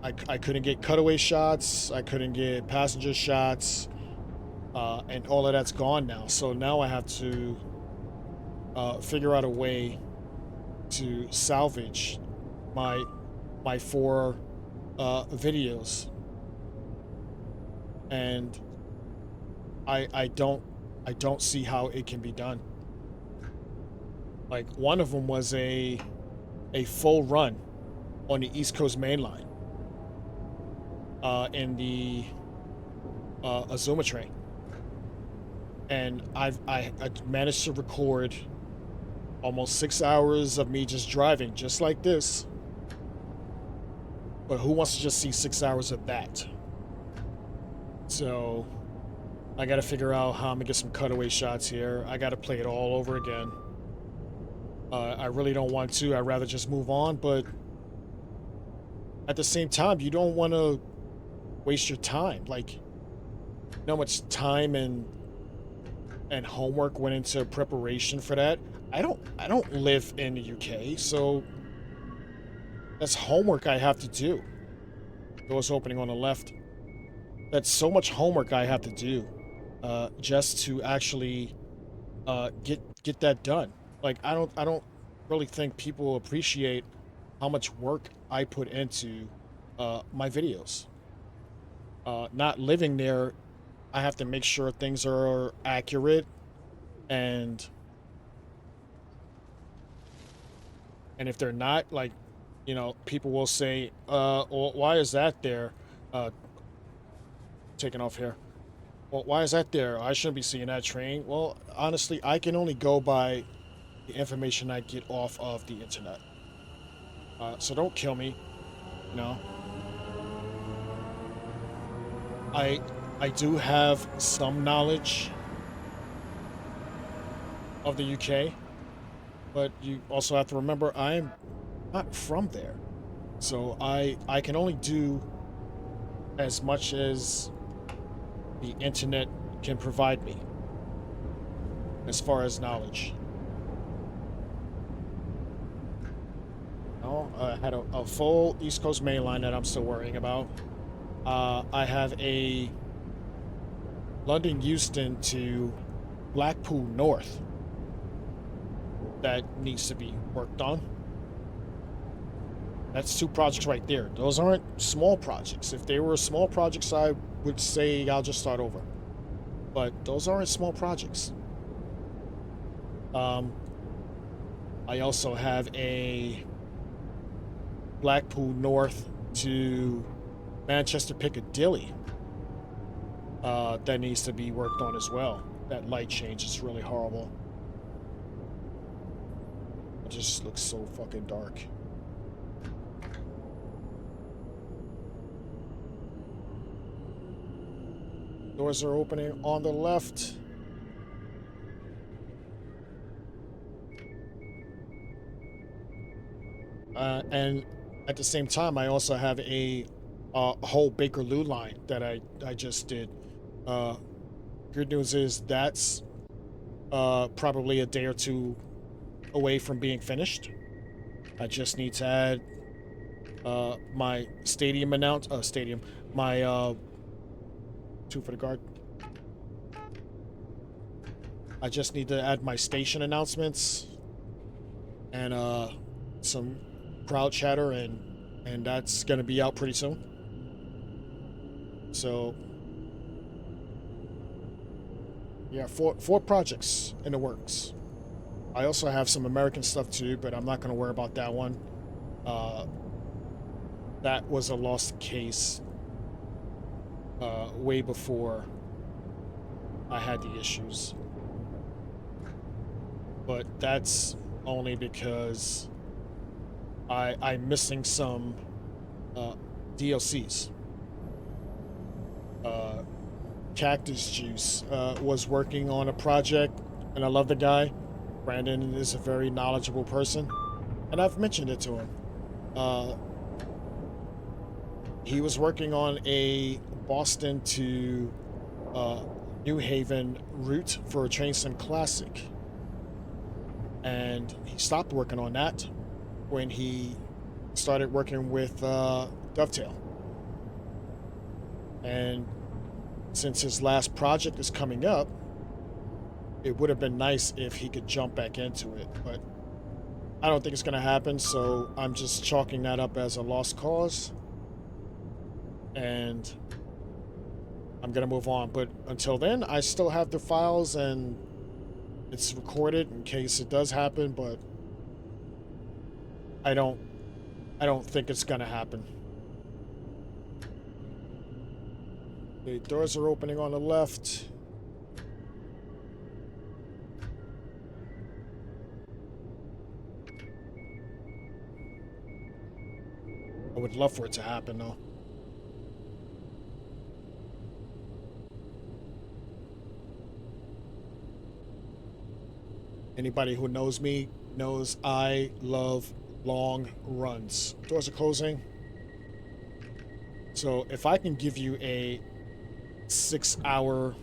I couldn't get cutaway shots, I couldn't get passenger shots, and all of that's gone now. So now I have to figure out a way to salvage my four videos, and I don't see how it can be done. Like one of them was a full run on the East Coast Main Line in the Azuma train, and I managed to record almost 6 hours of me just driving just like this. But who wants to just see 6 hours of that? So I got to figure out how I'm gonna get some cutaway shots here. I got to play it all over again. I really don't want to. I'd rather just move on, but at the same time, you don't want to waste your time. Like, how much time and homework went into preparation for that. I don't live in the UK, so that's homework I have to do. Doors opening on the left. That's so much homework I have to do just to actually get that done. Like I don't really think people appreciate how much work I put into my videos. Not living there I have to make sure things are accurate, and if they're not, like, people will say, well, why is that there? Uh, Taking off here. Well, why is that there? I shouldn't be seeing that train. Well, honestly, I can only go by the information I get off of the internet. So don't kill me. You know, I I do have some knowledge of the UK, but you also have to remember I'm not from there. So I can only do as much as the internet can provide me as far as knowledge. I had a full East Coast main line that I'm still worrying about. I have a London Euston to Blackpool North that needs to be worked on. That's two projects right there. Those aren't small projects. If they were small projects, I would say I'll just start over. But those aren't small projects. Um, I also have a Blackpool North to Manchester Piccadilly that needs to be worked on as well. That light change is really horrible. It just looks so fucking dark. Doors are opening on the left. And at the same time, I also have a whole Bakerloo line that I just did. Uh, Good news is that's probably a day or two away from being finished. I just need to add my my two for the guard. I just need to add my station announcements and some crowd chatter, and that's gonna be out pretty soon. So yeah, four projects in the works. I also have some American stuff too, but I'm not gonna worry about that one. Uh, that was a lost case way before I had the issues. But that's only because I'm missing some DLCs. Uh, Cactus Juice was working on a project, and I love the guy. Brandon is a very knowledgeable person, and I've mentioned it to him. Uh, he was working on a Boston to New Haven route for a Train Sim Classic, and he stopped working on that when he started working with Dovetail. And since his last project is coming up, it would have been nice if he could jump back into it, but I don't think it's going to happen, so I'm just chalking that up as a lost cause, and I'm going to move on. But until then, I still have the files, and it's recorded in case it does happen, but I don't think it's going to happen. The doors are opening on the left. I would love for it to happen, though. Anybody who knows me knows I love long runs. Doors are closing. So if I can give you a 6-hour,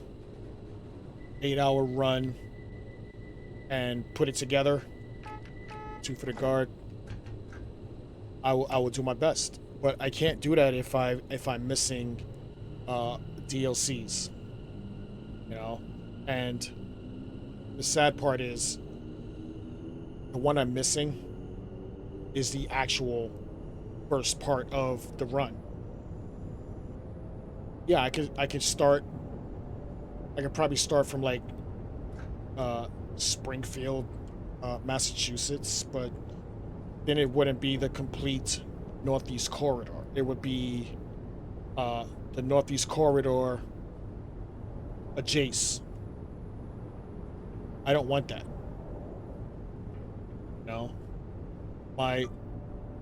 8-hour run and put it together, two for the guard, I will do my best. But I can't do that if I'm missing DLCs, you know. And the sad part is the one I'm missing is the actual first part of the run. Yeah, I could start I could probably start from like Springfield, Massachusetts, but then it wouldn't be the complete Northeast Corridor. It would be the Northeast Corridor adjacent. I don't want that. No. My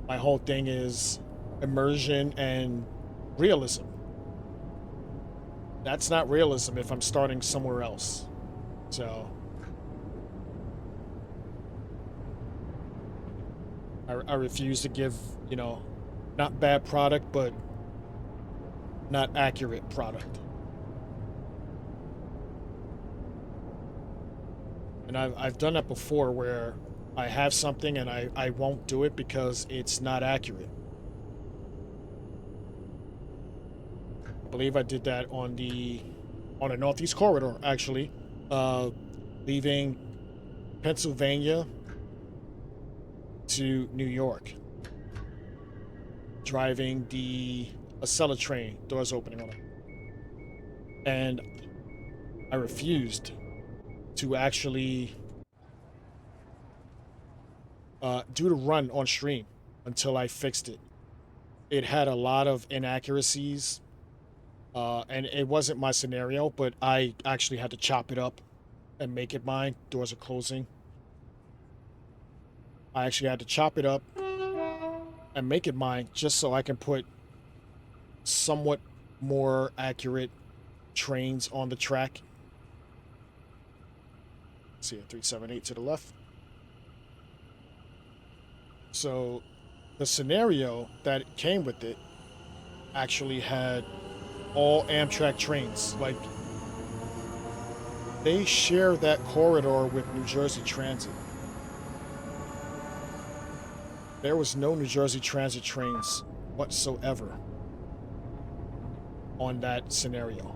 my whole thing is immersion and realism. That's not realism if I'm starting somewhere else. So I refuse to give, you know, not bad product, but not accurate product. And I've done that before where I have something and I won't do it because it's not accurate. I believe I did that on the Northeast Corridor, actually. Leaving Pennsylvania to New York. Driving the Acela train, doors opening on it. And I refused to actually do the run on stream until I fixed it. It had a lot of inaccuracies, and it wasn't my scenario, but I actually had to chop it up and make it mine. Doors are closing. I actually had to chop it up and make it mine just so I can put somewhat more accurate trains on the track. Let's see, a 378 to the left. So the scenario that came with it actually had all Amtrak trains. Like, they share that corridor with New Jersey Transit. There was no New Jersey Transit trains whatsoever on that scenario.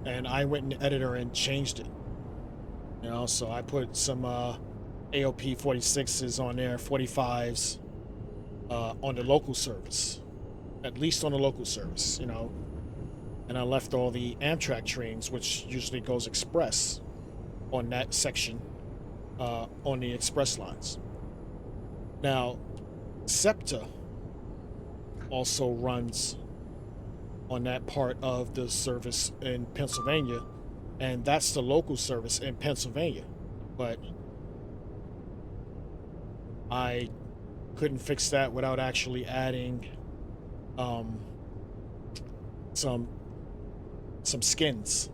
And I went in Editor and changed it. You know, so I put some AOP 46s on there, 45s on the local service. At least on the local service, you know. And I left all the Amtrak trains, which usually goes express, on that section on the express lines. Now, SEPTA also runs on that part of the service in Pennsylvania, and that's the local service in Pennsylvania. But I couldn't fix that without actually adding some skins.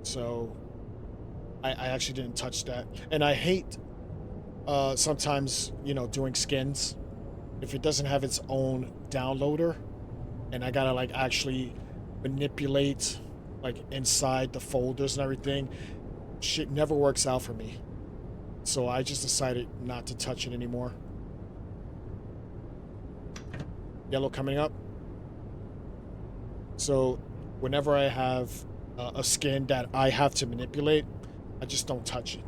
So I actually didn't touch that. And I hate sometimes, you know, doing skins if it doesn't have its own downloader and I gotta like actually manipulate like inside the folders and everything. Shit never works out for me. So I just decided not to touch it anymore. Yellow coming up. So whenever I have a skin that I have to manipulate, I just don't touch it.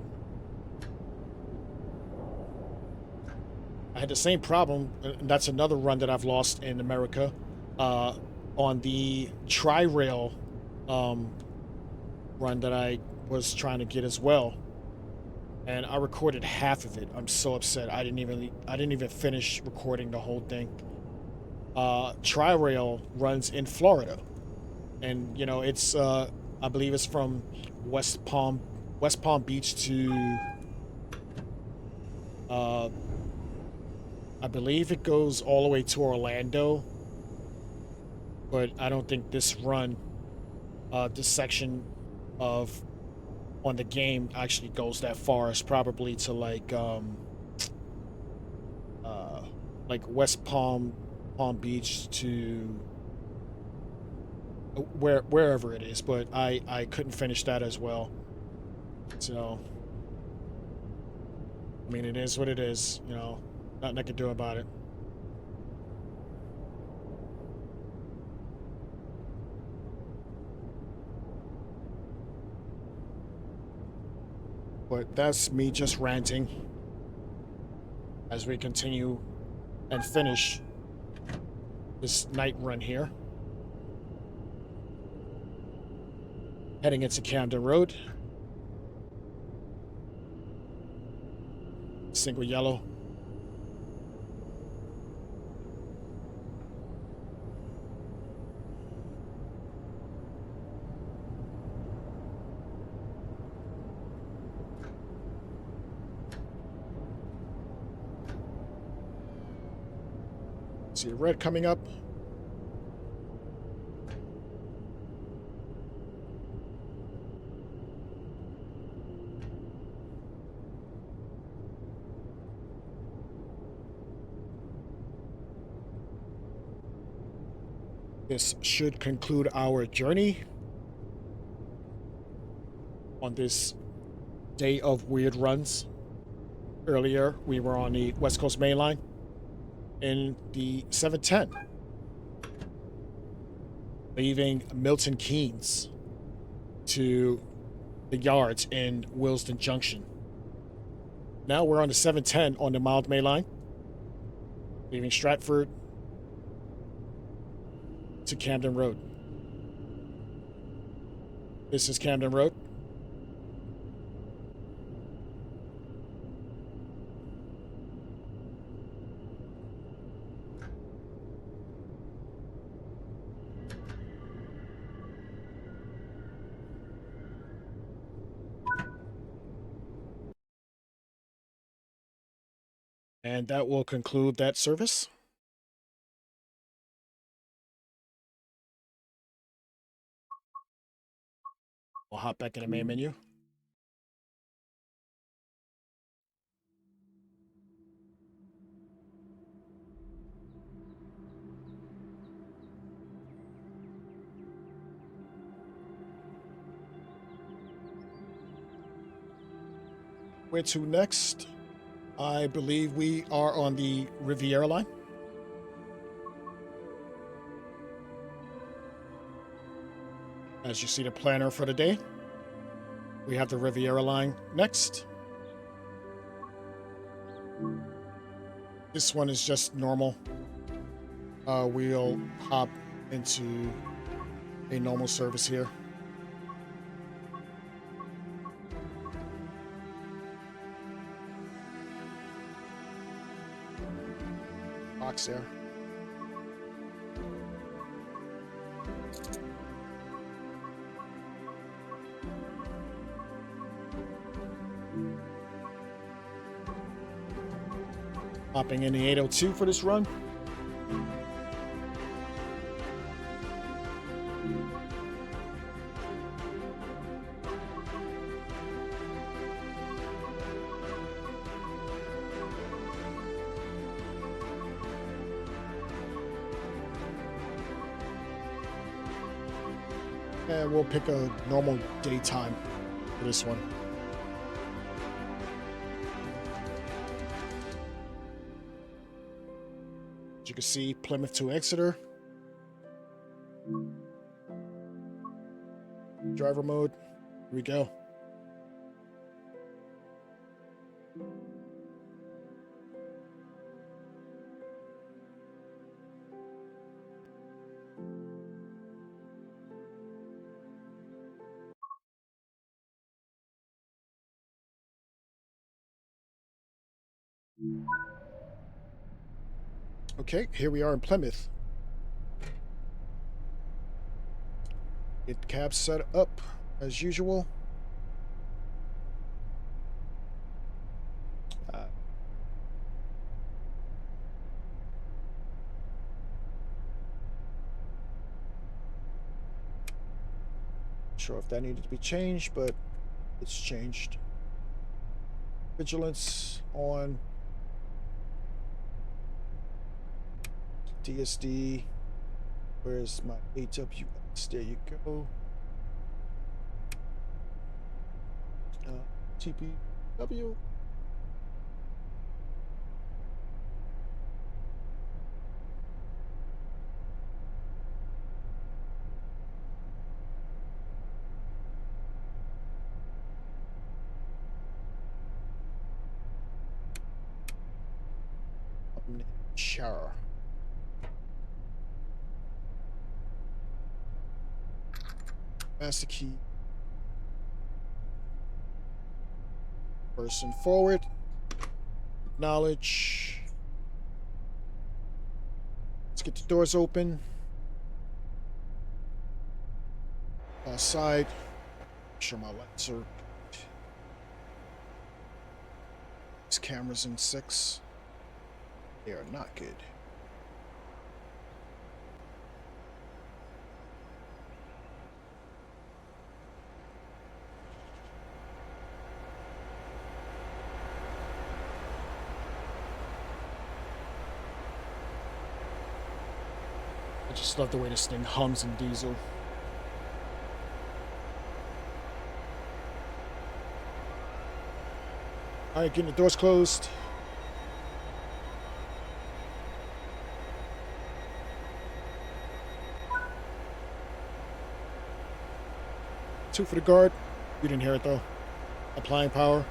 I had the same problem, and that's another run that I've lost in America, on the Tri-Rail run that I was trying to get as well. And I recorded half of it. I'm so upset. I didn't even finish recording the whole thing. Tri-Rail runs in Florida. And you know, it's I believe it's from West Palm Beach to I believe it goes all the way to Orlando. But I don't think this run, this section of on the game actually goes that far. It's probably to like West Palm Beach to wherever it is, but I couldn't finish that as well. So I mean, it is what it is, you know, nothing I can do about it. But that's me just ranting as we continue and finish this night run here. Heading into Camden Road. Single yellow. See a red coming up. This should conclude our journey on this day of weird runs. Earlier, we were on the West Coast Main Line in the 710, leaving Milton Keynes to the yards in Willesden Junction. Now we're on the 710 on the Mildmay line, leaving Stratford to Camden Road. This is Camden Road. And that will conclude that service. We'll hop back in the main menu. Where to next? I believe we are on the Riviera line. As you see the planner for the day, we have the Riviera line next. This one is just normal. We'll hop into a normal service here. Box there. Hopping in the 802 for this run. And we'll pick a normal daytime for this one. As you can see, Plymouth to Exeter. Driver mode. Here we go. Okay, here we are in Plymouth. Get cab set up as usual. Sure if that needed to be changed, but it's changed. Vigilance on. DSD. Where's my AWS? There you go. TPW. Char. Master key. Person forward. Acknowledge. Let's get the doors open. Outside. Make sure my lights are. These cameras in 6. They are not good. I just love the way this thing hums in diesel. Alright, getting the doors closed. Two for the guard. You didn't hear it though. Applying power.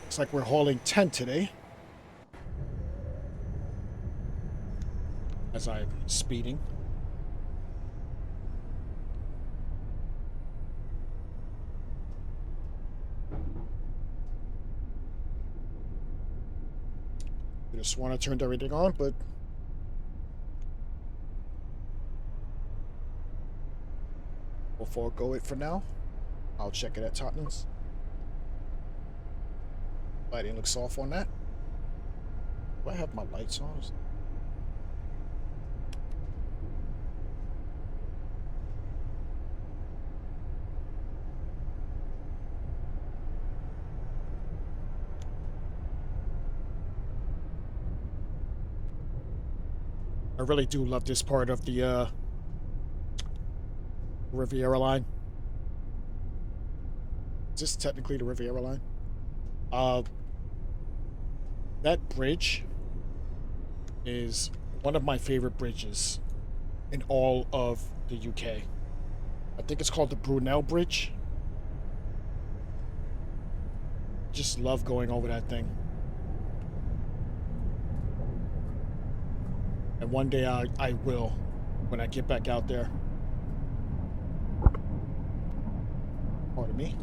Looks like we're hauling 10 today. As I'm speeding. I just want to turn everything on, but we'll forego it for now. I'll check it at Tottenham's. Lighting looks off on that. Do I have my lights on? I really do love this part of the Riviera line. Is this technically the Riviera line? That bridge is one of my favorite bridges in all of the UK. I think it's called the Brunel Bridge. Just love going over that thing. And one day I will, when I get back out there. Pardon me.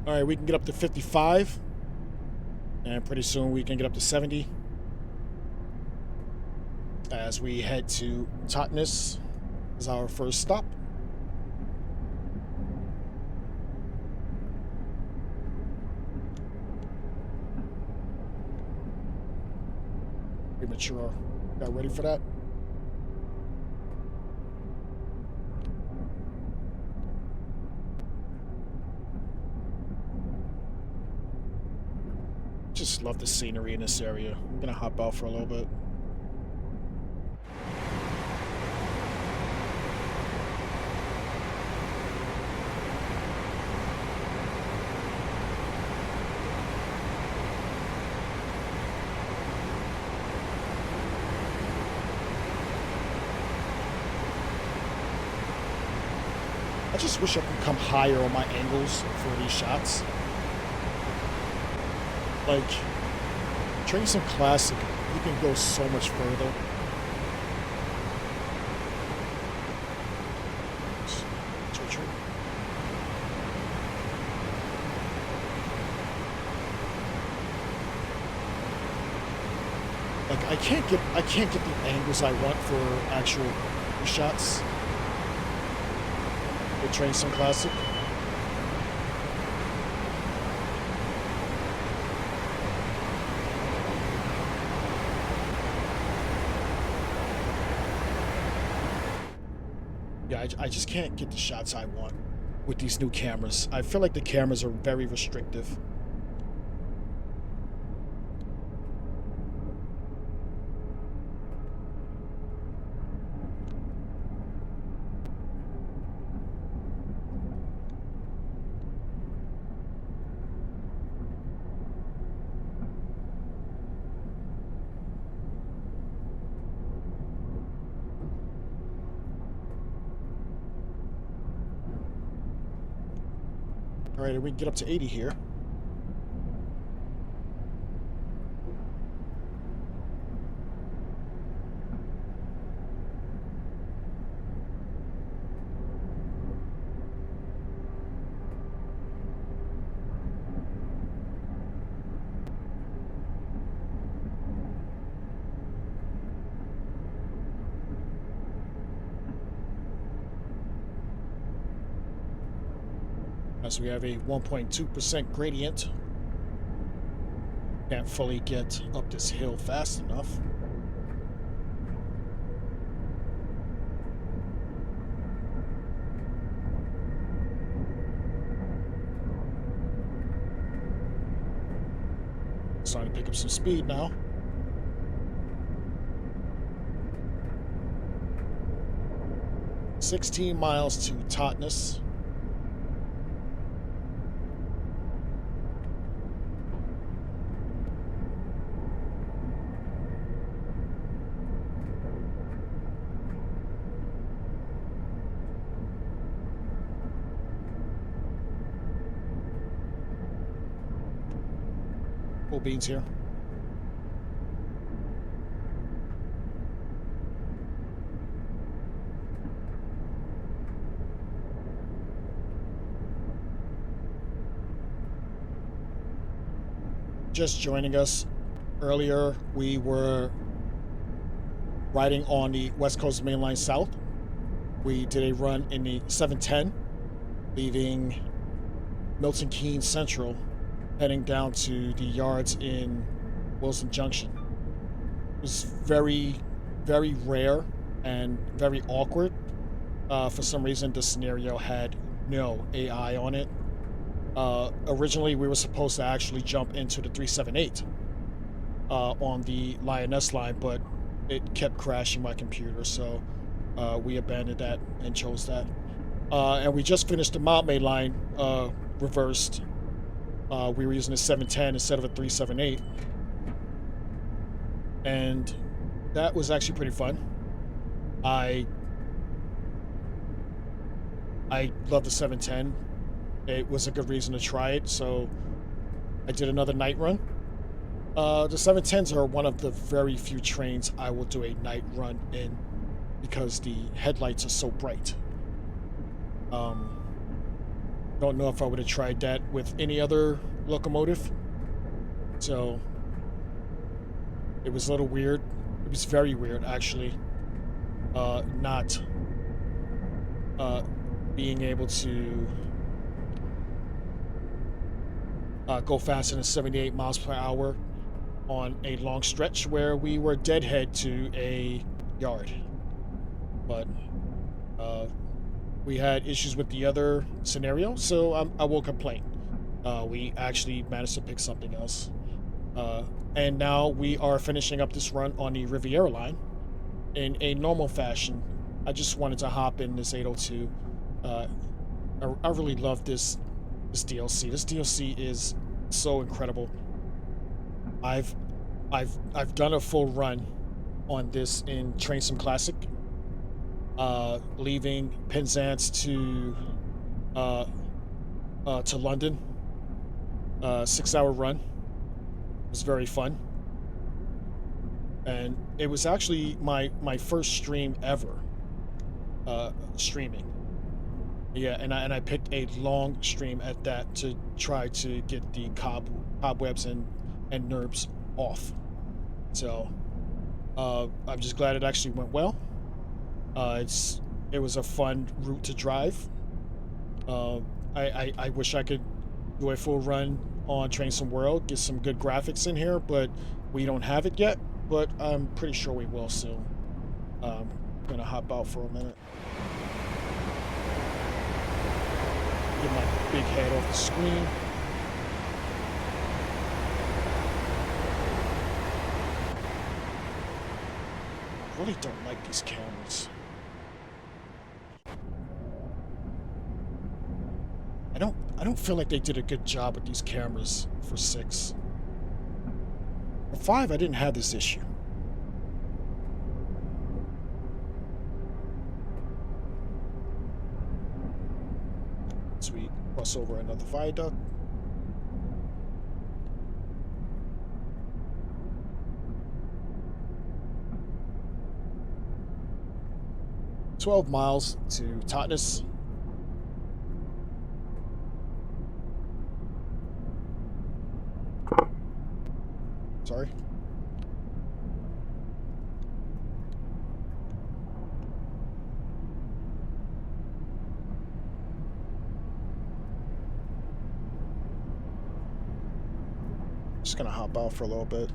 All right, we can get up to 55. And pretty soon we can get up to 70. As we head to Totnes as our first stop. Premature. Got ready for that? Just love the scenery in this area. I'm gonna hop out for a little bit. I just wish I could come higher on my angles for these shots. Like, Train Sim Classic, you can go so much further. Like, I can't get the angles I want for actual shots. The Train Sim Classic. I just can't get the shots I want with these new cameras. I feel like the cameras are very restrictive. All right, we can get up to 80 here. So we have a 1.2% gradient. Can't fully get up this hill fast enough. Starting to pick up some speed now. "16 miles to Totnes." Full beans here. Just joining us earlier, we were riding on the West Coast Main Line South. We did a run in the 710, leaving Milton Keynes Central, heading down to the yards in Wilson Junction. It was very, very rare and very awkward. For some reason, the scenario had no AI on it. Originally, we were supposed to actually jump into the 378 on the Lioness line, but it kept crashing my computer, so we abandoned that and chose that. And we just finished the Mildmay line reversed. We were using a 710 instead of a 378, and that was actually pretty fun. I love the 710. It was a good reason to try it, so I did another night run. The 710s are one of the very few trains I will do a night run in because the headlights are so bright. Don't know if I would have tried that with any other locomotive. So it was a little weird. It was very weird, actually. Not being able to go faster than 78 miles per hour on a long stretch where we were deadhead to a yard. But we had issues with the other scenario, so I won't complain. We actually managed to pick something else. And now we are finishing up this run on the Riviera line in a normal fashion. I just wanted to hop in this 802. I really love this DLC. This DLC is so incredible. I've done a full run on this in Train Sim Classic, leaving Penzance to London. 6-hour run. It was very fun, and it was actually my first stream ever. Streaming. Yeah, and I picked a long stream at that to try to get the cobwebs and NERBs off. So I'm just glad it actually went well. It was a fun route to drive. I wish I could do a full run on Train Sim World, get some good graphics in here, but we don't have it yet. But I'm pretty sure we will soon. I'm gonna hop out for a minute. Get my big head off the screen. I really don't like these cameras. I don't feel like they did a good job with these cameras for 6. For 5, I didn't have this issue. So we cross over another viaduct. "12 miles to Totnes." Sorry. Just gonna hop out for a little bit.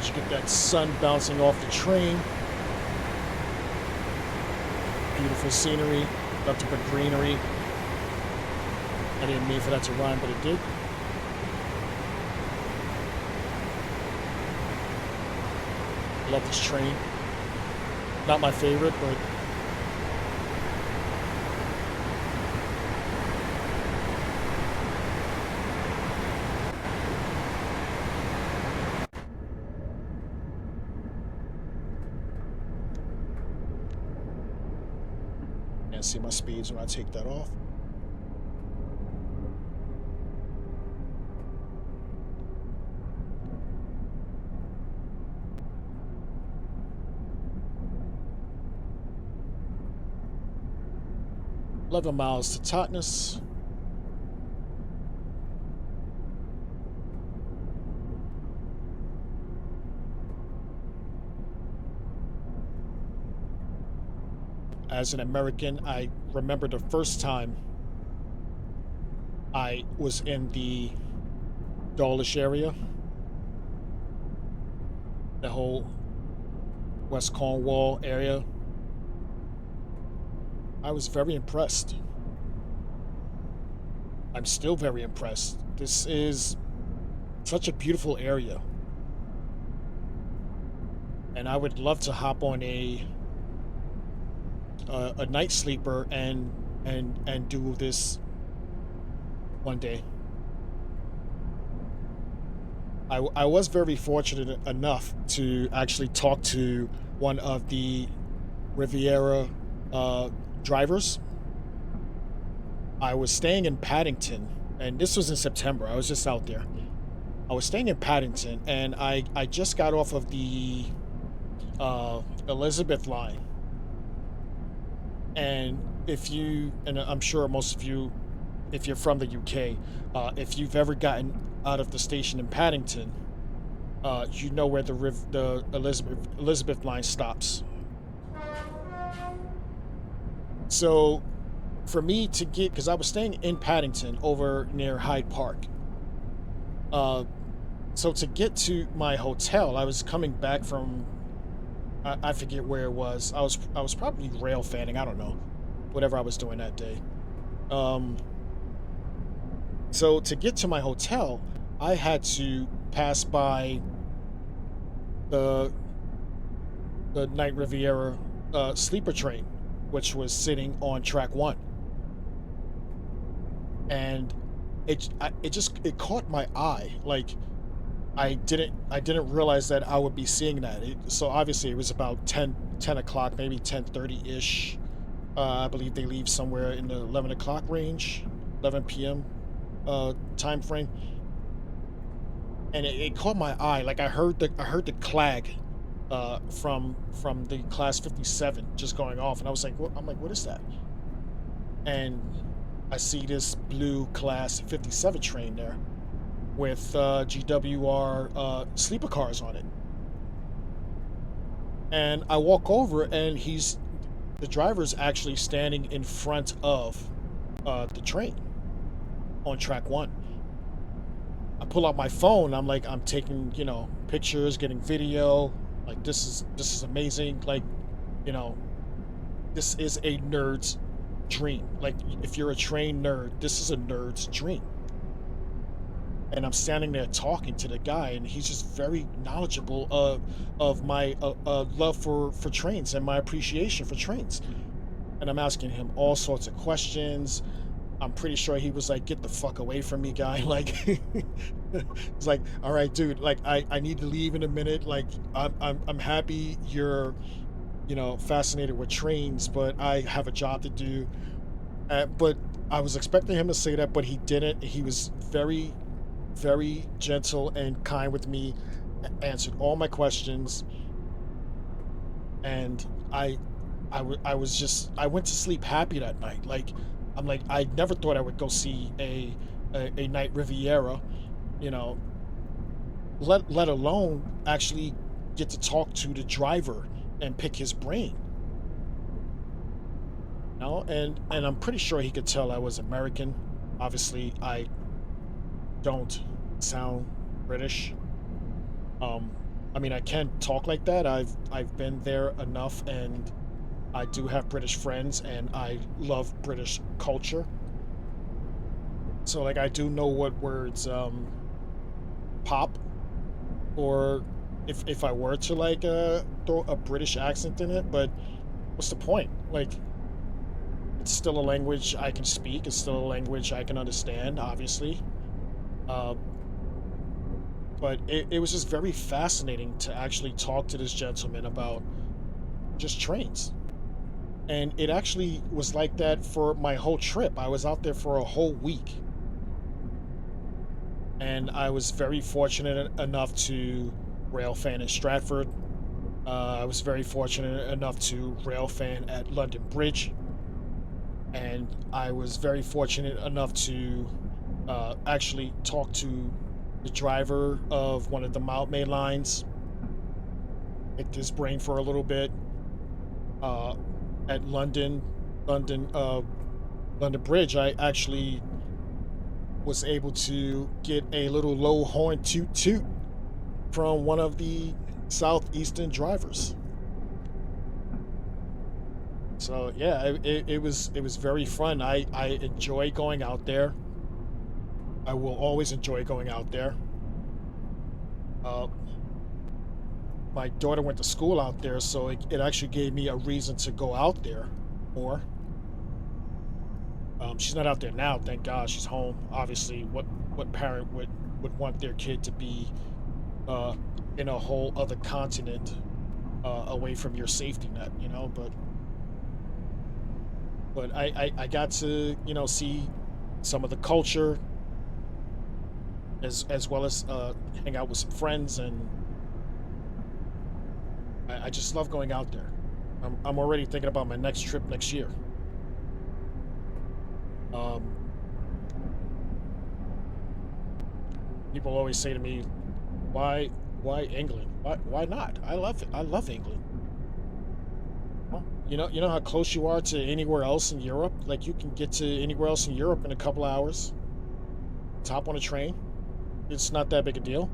You get that sun bouncing off the train. Beautiful scenery, nothing but greenery. I didn't mean for that to rhyme, but it did. Love this train. Not my favorite, but can't see my speeds when I take that off. "11 miles to Totnes." As an American, I remember the first time I was in the Dawlish area, the whole West Cornwall area. I was very impressed. I'm still very impressed. This is such a beautiful area. And I would love to hop on a night sleeper and do this one day. I was very fortunate enough to actually talk to one of the Riviera drivers. I was staying in Paddington, and this was in September. I was just out there. I was staying in Paddington, and I just got off of the Elizabeth line. And I'm sure most of you, if you're from the UK, if you've ever gotten out of the station in Paddington, you know where the Elizabeth line stops. So for me to get, because I was staying in Paddington over near Hyde Park, so to get to my hotel, I was coming back from, I forget where it was. I was probably rail fanning. I don't know, whatever I was doing that day. So to get to my hotel, I had to pass by the Night Riviera sleeper train, which was sitting on track 1, and it caught my eye. Like, I didn't realize that I would be seeing that. So obviously it was about 10 o'clock, maybe 10:30-ish. I believe they leave somewhere in the 11 o'clock range, 11 p.m. Time frame. And it caught my eye. Like, I heard the clag from the class 57 just going off, and I was like, what is that? And I see this blue class 57 train there with GWR sleeper cars on it. And I walk over, and the driver's actually standing in front of the train on track 1. I pull out my phone. I'm taking, pictures, getting video. Like this is amazing. Like, you know, this is a nerd's dream. Like if you're a trained nerd, this is a nerd's dream. And I'm standing there talking to the guy, and he's just very knowledgeable of my love for trains and my appreciation for trains. And I'm asking him all sorts of questions. I'm pretty sure he was like, "Get the fuck away from me, guy!" Like, it's like, "All right, dude. Like, I need to leave in a minute. Like, I'm happy you're, you know, fascinated with trains, but I have a job to do." But I was expecting him to say that, but he didn't. He was very, very gentle and kind with me, answered all my questions, and I was just, I went to sleep happy that night. Like, I'm like, I never thought I would go see a night Riviera, you know, let alone actually get to talk to the driver and pick his brain. You know, and I'm pretty sure he could tell I was American. Obviously, I don't sound British. Um, I mean, I can talk like that. I've been there enough, and I do have British friends, and I love British culture. So like, I do know what words pop, or if I were to like throw a British accent in it. But what's the point? Like, it's still a language I can speak. It's still a language I can understand, obviously. Uh, but it was just very fascinating to actually talk to this gentleman about just trains. And it actually was like that for my whole trip. I was out there for a whole week. And I was very fortunate enough to rail fan in Stratford. I was very fortunate enough to rail fan at London Bridge. And I was very fortunate enough to actually talk to the driver of one of the Mildmay lines, picked his brain for a little bit. Uh, at London, London Bridge, I actually was able to get a little low horn toot toot from one of the southeastern drivers. So yeah, it was very fun. I enjoy going out there. I will always enjoy going out there. Uh, my daughter went to school out there, so it actually gave me a reason to go out there more. She's not out there now, thank God. She's home. Obviously, what parent would want their kid to be uh, in a whole other continent, away from your safety net, you know? But I got to, you know, see some of the culture, as well as hang out with some friends, and I just love going out there. I'm already thinking about my next trip next year. Um, People always say to me, "Why, why England? Why not? I love it. I love England." Well, you know how close you are to anywhere else in Europe. Like, you can get to anywhere else in Europe in a couple hours. Hop on a train. It's not that big a deal.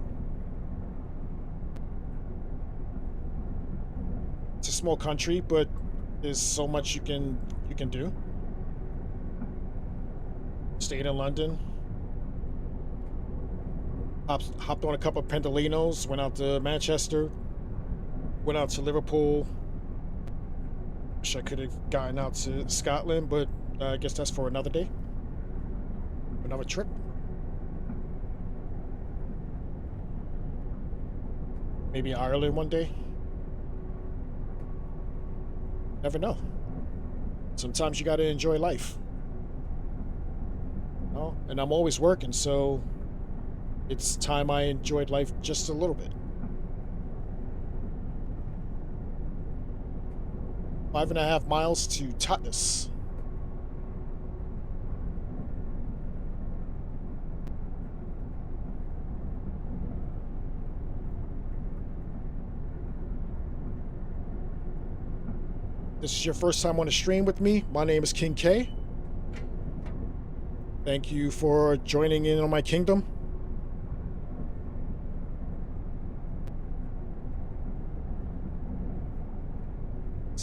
It's a small country, but there's so much you can do. Stayed in London. Hopped on a couple of Pendolinos. Went out to Manchester. Went out to Liverpool. Wish I could have gotten out to Scotland, but I guess that's for another day, another trip. Maybe Ireland one day. Never know. Sometimes you got to enjoy life. You know? And I'm always working, so it's time I enjoyed life just a little bit. 5.5 miles to Totnes. This is your first time on the stream with me. My name is King Kaye. Thank you for joining in on my kingdom.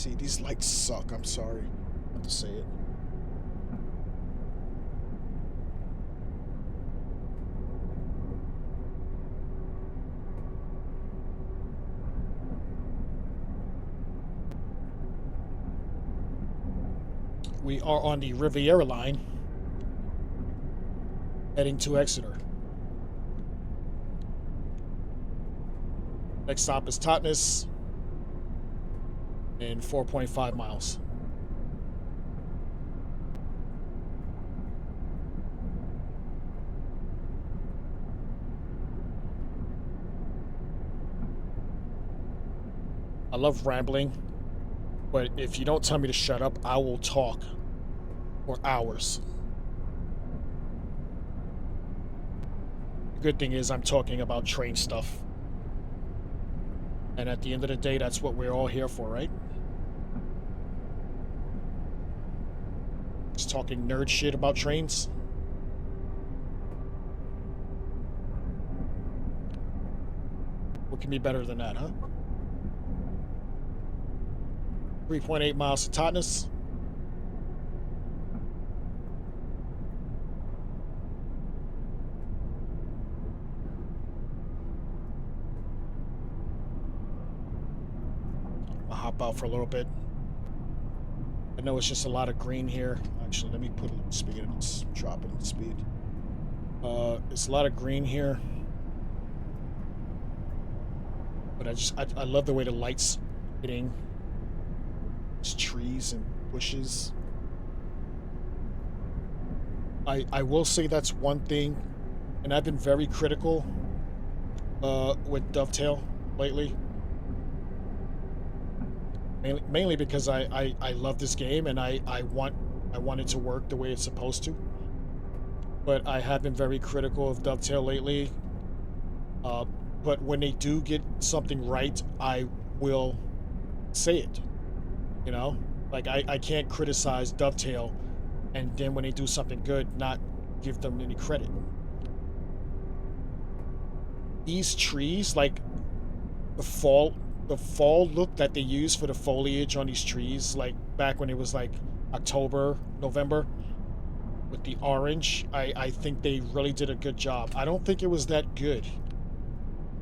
See, these lights suck. I'm sorry. I have to say it. We are on the Riviera line, heading to Exeter. Next stop is Totnes in 4.5 miles. I love rambling, but if you don't tell me to shut up, I will talk for hours. The good thing is I'm talking about train stuff. And at the end of the day, that's what we're all here for, right? Just talking nerd shit about trains. What can be better than that, huh? 3.8 miles to Totnes. I'll hop out for a little bit. I know it's just a lot of green here. Actually, let me put a little speed in this. Drop it in speed. It's a lot of green here. But I love the way the light's hitting. There's trees and bushes. I will say that's one thing, and I've been very critical with Dovetail lately. Mainly because I love this game and I want it to work the way it's supposed to. But I have been very critical of Dovetail lately. But when they do get something right, I will say it. You know? Like, I can't criticize Dovetail and then when they do something good, not give them any credit. These trees, like, the fall look that they use for the foliage on these trees, like back when it was like October, November, with the orange, I think they really did a good job. I don't think it was that good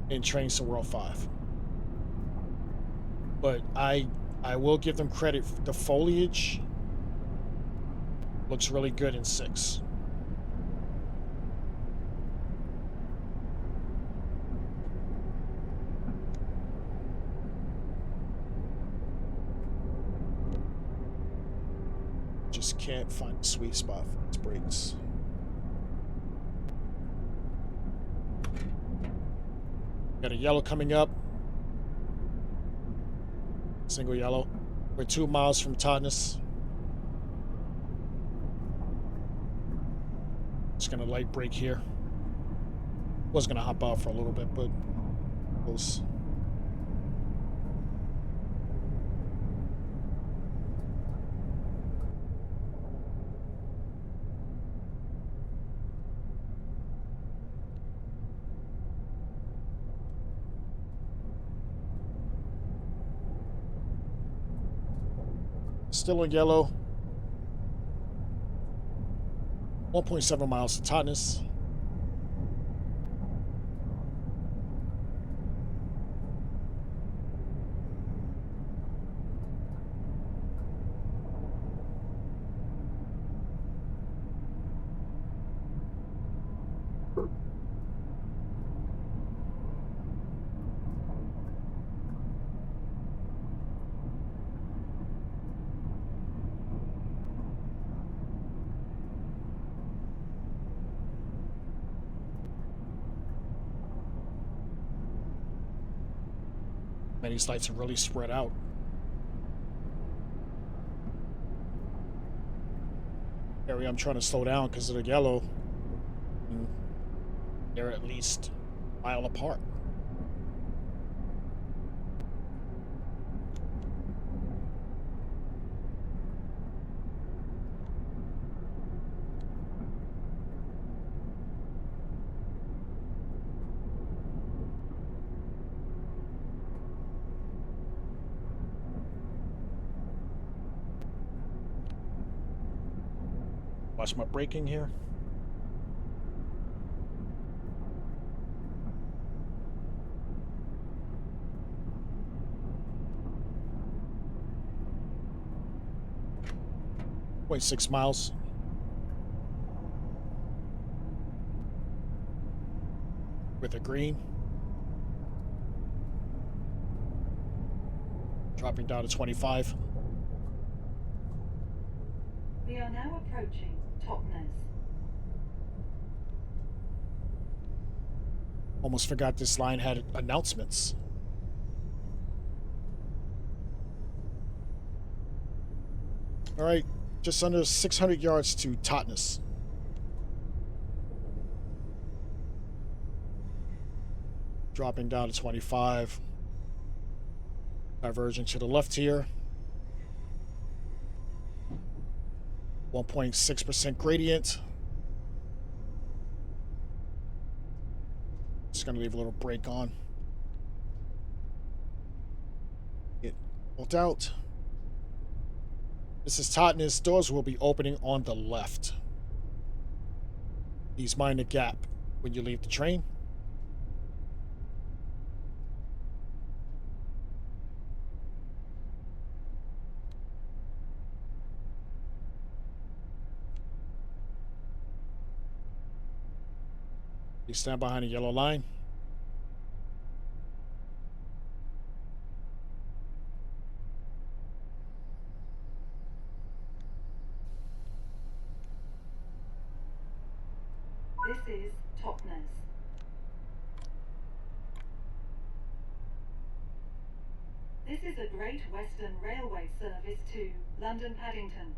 in Trains to World 5. But I will give them credit. The foliage looks really good in 6. Just can't find a sweet spot for its brakes. Got a yellow coming up. Single yellow. We're 2 miles from Totnes. Just gonna light brake here. Was gonna hop out for a little bit, but close. Still on yellow. 1.7 miles to Totnes. Man, these lights are really spread out. Area I'm trying to slow down because of the yellow. And they're at least a mile apart. Watch my braking here. Wait, 6 miles. With a green. Dropping down to 25. We are now approaching Totnes. Almost forgot this line had announcements. All right, just under 600 yards to Totnes. Dropping down to 25. Diverging to the left here. 1.6% gradient. Just gonna leave a little brake on. Get pulled out. This is Totnes. Doors will be opening on the left. Please mind the gap when you leave the train. Please stand behind the yellow line. This is Totnes. This is a Great Western Railway service to London Paddington.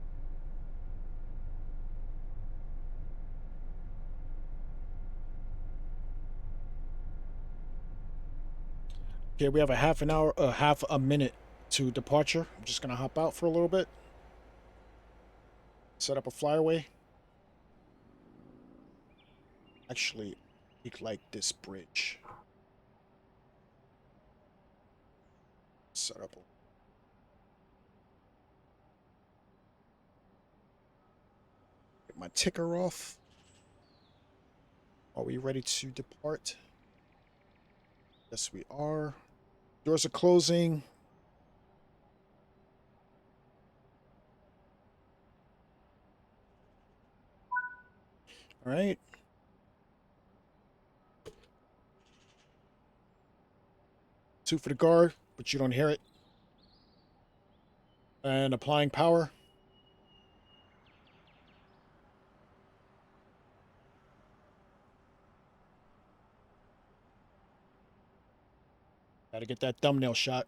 Okay, we have a half a minute to departure. I'm just gonna hop out for a little bit. Set up a flyaway. Actually, we like this bridge. Set up. Get my ticker off. Are we ready to depart? Yes, we are. Doors are closing. All right. Two for the guard, but you don't hear it. And applying power. Gotta get that thumbnail shot.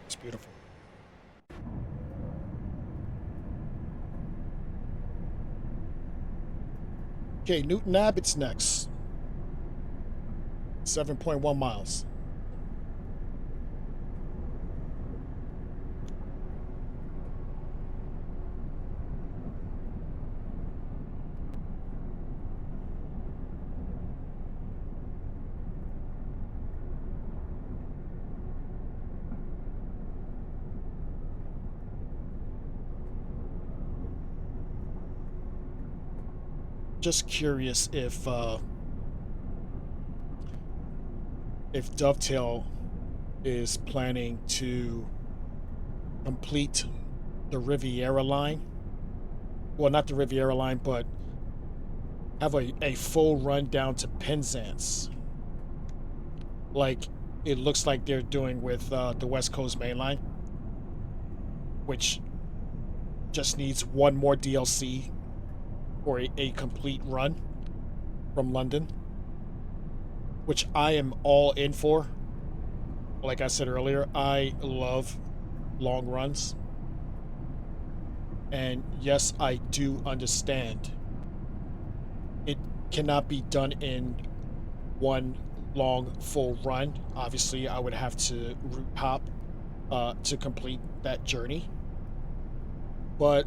It's beautiful. Okay, Newton Abbott's next. 7.1 miles. Just curious if Dovetail is planning to complete the Riviera line. Well, not the Riviera line, but have a full run down to Penzance. Like it looks like they're doing with the West Coast Main Line, which just needs one more DLC for a complete run from London, which I am all in for. like I said earlier, I love long runs. And yes, I do understand it cannot be done in one long full run. Obviously, I would have to route hop to complete that journey. But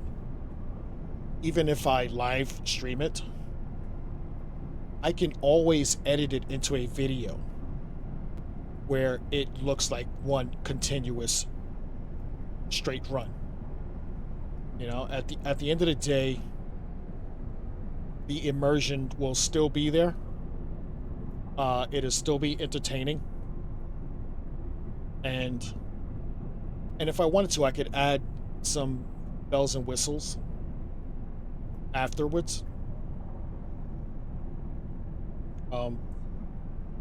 even if I live stream it, I can always edit it into a video where it looks like one continuous straight run. You know, at the end of the day, the immersion will still be there. It'll still be entertaining, and if I wanted to, I could add some bells and whistles afterwards. Um,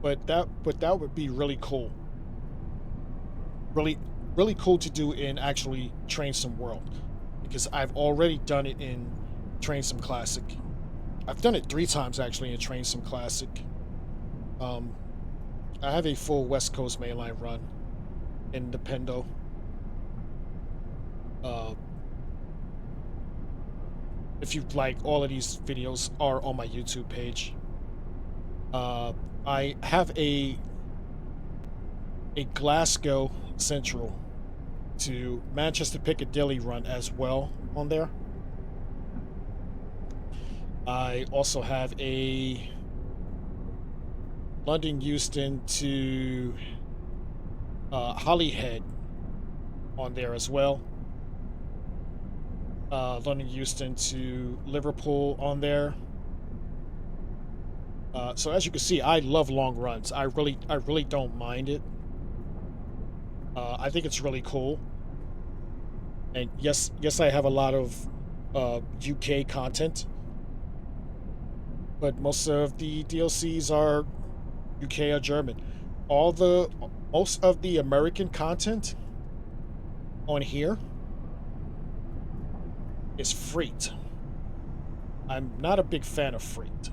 but that would be really cool. Really, really cool to do in actually Train Sim World, because I've already done it in Train Sim Classic. I've done it 3 times actually in Train Sim Classic. Um, I have a full West Coast mainline run in the Pendo. Uh, if you like, all of these videos are on my YouTube page. I have a Glasgow Central to Manchester Piccadilly run as well on there. I also have a London Euston to Holyhead on there as well. London Euston to Liverpool on there. So as you can see, I love long runs. I really don't mind it. I think it's really cool. And yes, I have a lot of UK content, but most of the DLCs are UK or German. Most of the American content on here is freight. I'm not a big fan of freight.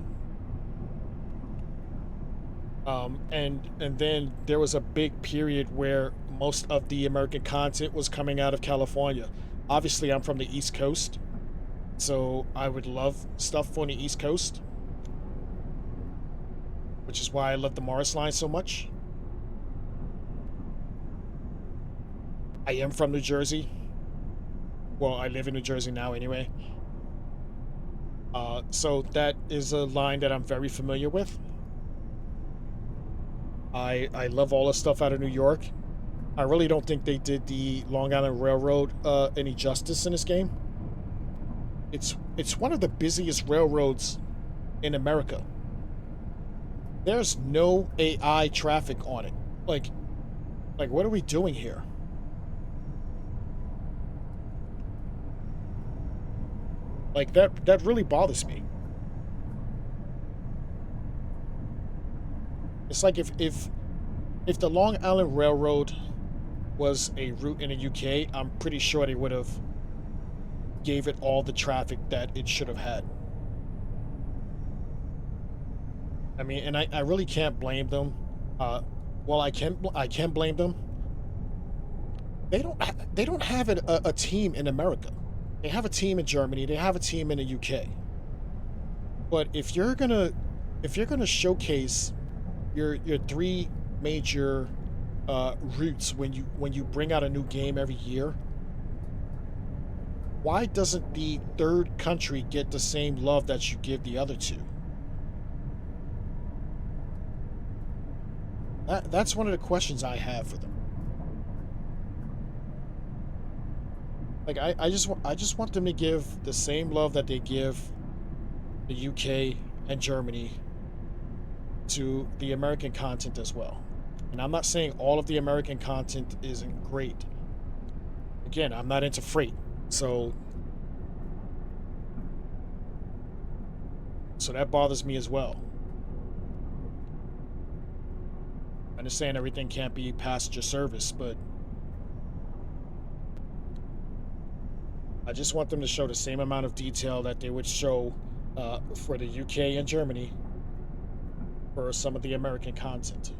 And then there was a big period where most of the American content was coming out of California. Obviously, I'm from the East Coast, so I would love stuff on the East Coast, which is why I love the Morris line so much. I am from New Jersey. Well, I live in New Jersey now anyway. So that is a line that I'm very familiar with. I love all the stuff out of New York. I really don't think they did the Long Island Railroad any justice in this game. It's one of the busiest railroads in America. There's no AI traffic on it. Like what are we doing here? Like that really bothers me. It's like if the Long Island Railroad was a route in the UK, I'm pretty sure they would have gave it all the traffic that it should have had. I mean, and I really can't blame them. Well, I can blame them. They don't have a team in America. They have a team in Germany. They have a team in the UK. But if you're gonna showcase your 3 major routes when you bring out a new game every year, why doesn't the third country get the same love that you give the other 2? That's one of the questions I have for them. Like I just want them to give the same love that they give the UK and Germany to the American content as well. And I'm not saying all of the American content isn't great. Again, I'm not into freight, so that bothers me as well. I understand everything can't be passenger service, but I just want them to show the same amount of detail that they would show for the UK and Germany for some of the American content.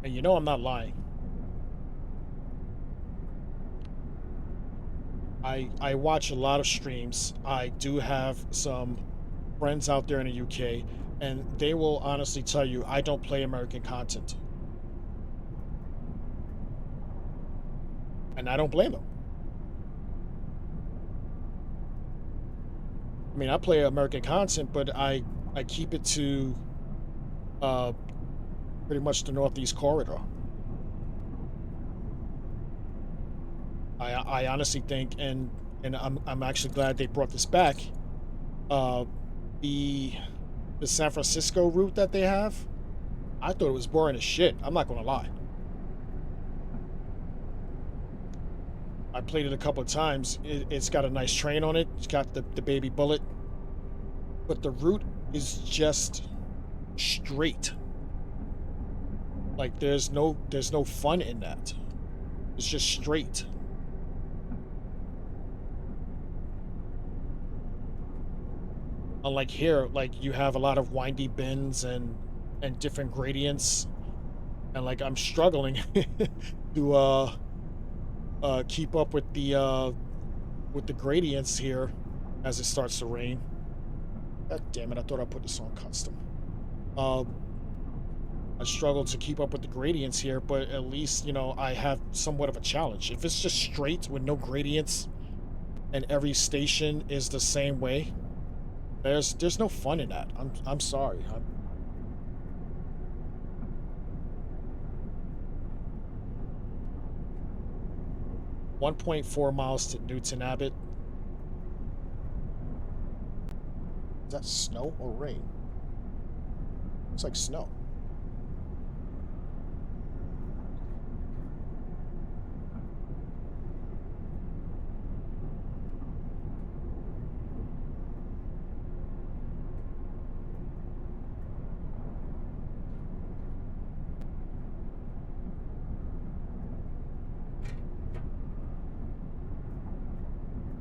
And you know I'm not lying. I watch a lot of streams. I do have some friends out there in the UK, and they will honestly tell you I don't play American content. And I don't blame them. I mean, I play American content, but I keep it to uh pretty much the Northeast corridor. I honestly think, and I'm actually glad they brought this back. Uh, the the San Francisco route that they have, I thought it was boring as shit. I'm not gonna lie. I played it a couple of times. It's got a nice train on it. It's got the baby bullet, but the route is just straight. Like there's no fun in that. It's just straight. Unlike here, like you have a lot of windy bends and different gradients, and like I'm struggling to keep up with the gradients here as it starts to rain. God damn it! I thought I put this on custom. Um, I struggle to keep up with the gradients here, but at least I have somewhat of a challenge. If it's just straight with no gradients and every station is the same way, there's no fun in that. I'm sorry. 1.4 miles to Newton Abbot. Is that snow or rain? It's like snow.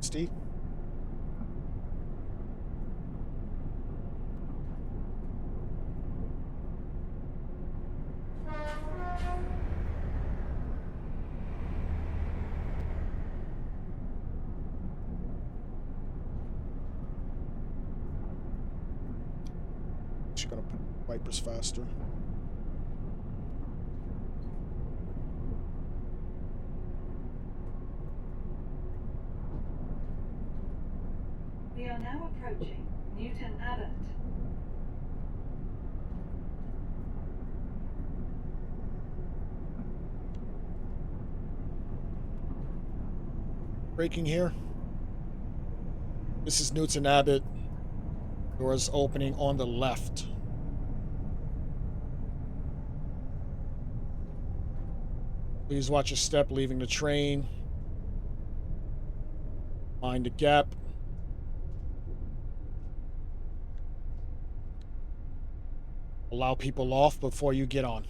Steve? She's gonna put wipers faster. We are now approaching Newton Abbot. Braking here. This is Newton Abbot. Doors opening on the left. Please watch your step leaving the train. Mind the gap. Allow people off before you get on.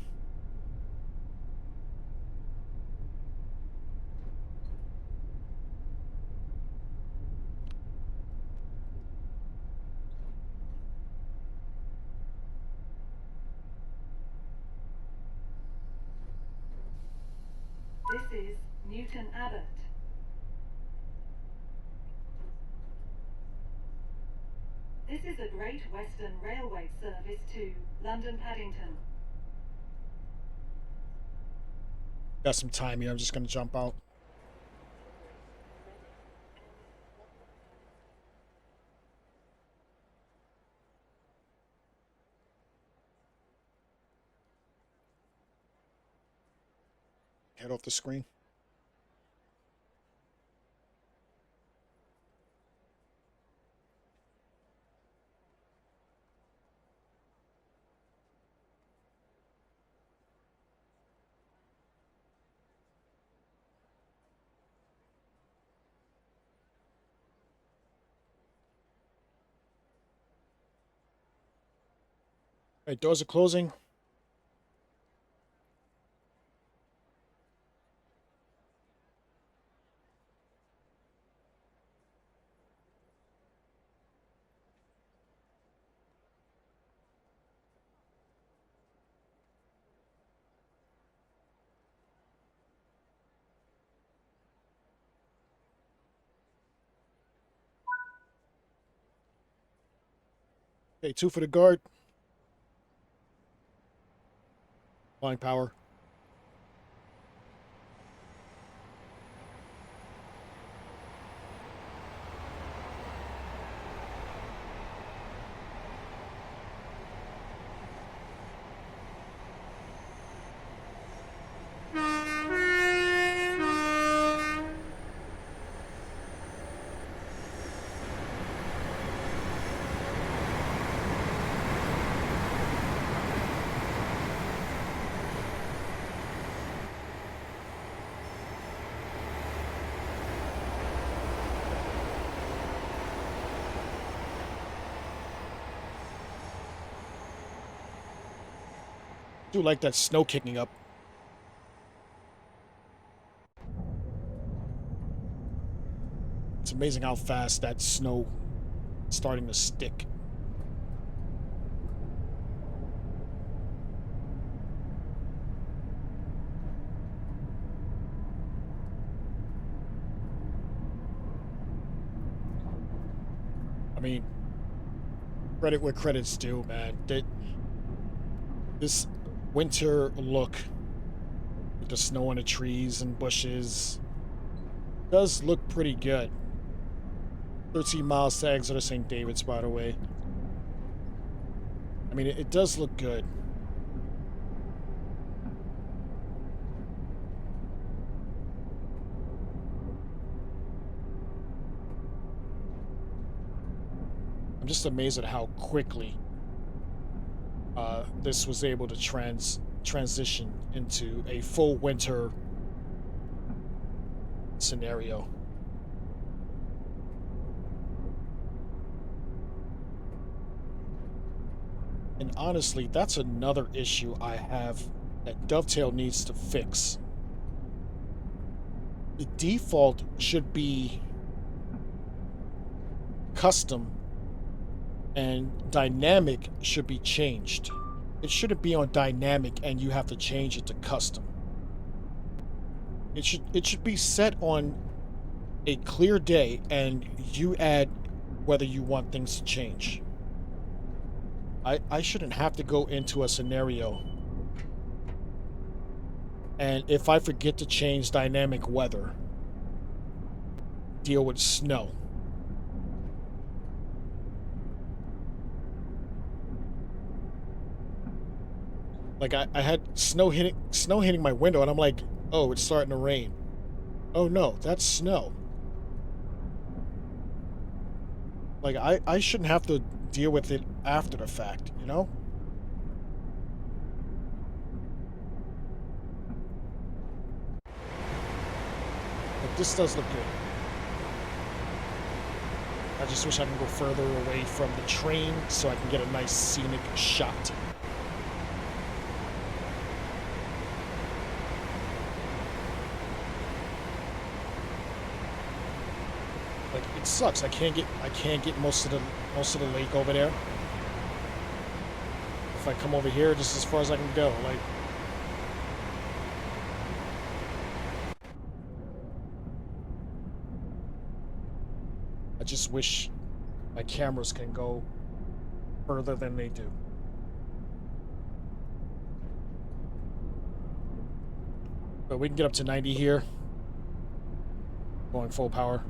This is Newton Abbot. This is a Great Western Railway service to London Paddington. Got some time here. I'm just gonna jump out. Head off the screen. All right, doors are closing. Okay, 2 for the guard. Flying power. Do like that snow kicking up. It's amazing how fast that snow is starting to stick. I mean, credit where credit's due, man. This winter look with the snow on the trees and bushes does look pretty good. 13 miles to Exeter St. David's, by the way. I mean, it does look good. I'm just amazed at how quickly this was able to transition into a full winter scenario. And honestly, that's another issue I have that Dovetail needs to fix. The default should be custom, and dynamic should be changed. It shouldn't be on dynamic and you have to change it to custom. It should be set on a clear day and you add whether you want things to change. I shouldn't have to go into a scenario and if I forget to change dynamic weather, deal with snow. Like I had snow hitting my window and I'm like, oh, it's starting to rain. Oh no, that's snow. Like I shouldn't have to deal with it after the fact, you know? But this does look good. I just wish I could go further away from the train so I can get a nice scenic shot. Like it sucks. I can't get most of the lake over there. If I come over here, just as far as I can go. Like I just wish my cameras can go further than they do. But we can get up to 90 here. Going full power.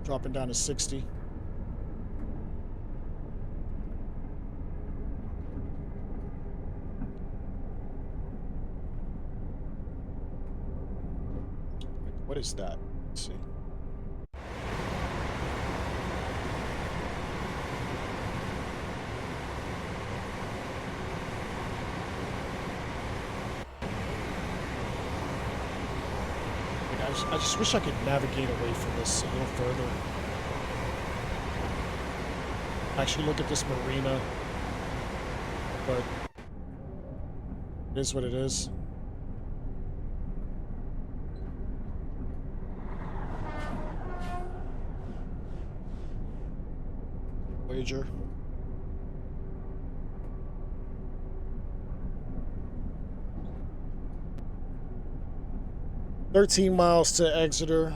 Dropping down to 60. What is that? Let's see. I just wish I could navigate away from this a little further. Actually look at this marina, but it is what it is. Voyager. "13 miles to Exeter."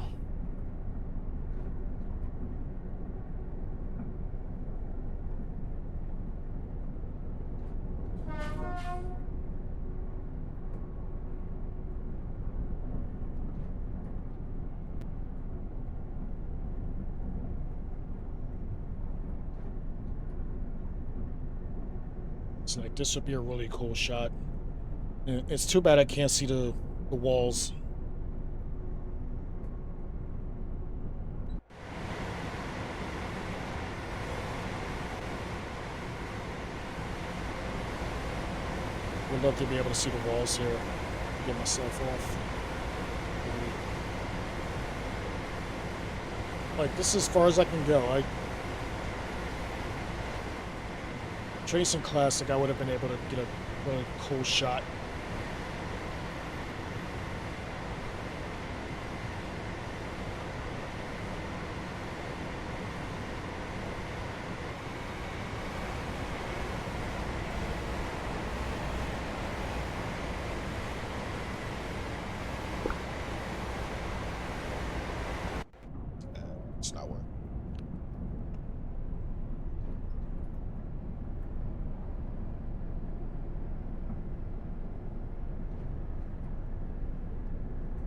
So like this would be a really cool shot. It's too bad I can't see the walls. Would love to be able to see the walls here. Get myself off. Like, this is as far as I can go. Tracing Classic, I would have been able to get a really cool shot. It's not working.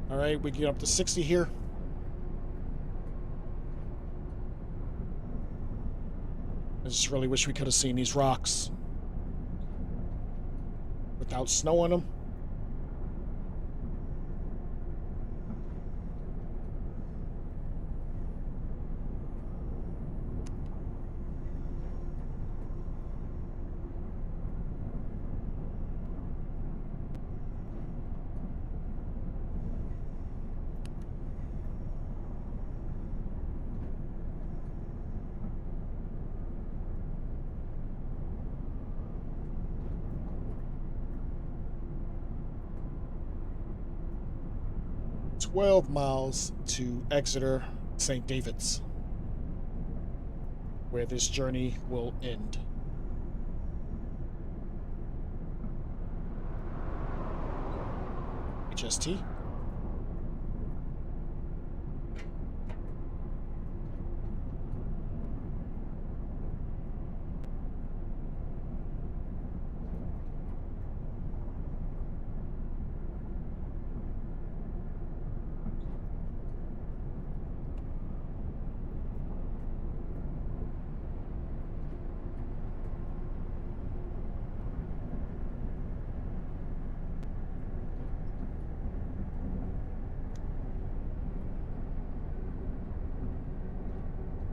All right, we get up to 60 here. I just really wish we could have seen these rocks without snow on them. "12 miles to Exeter, St. David's, where this journey will end." HST.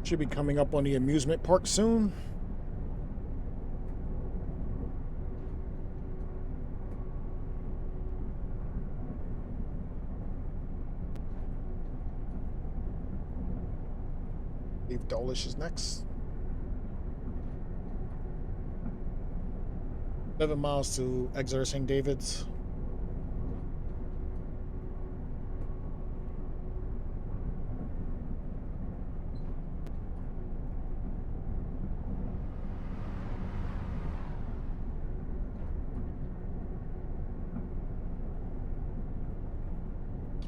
Should be coming up on the amusement park soon. I believe Dawlish is next. 11 miles to Exeter St. David's.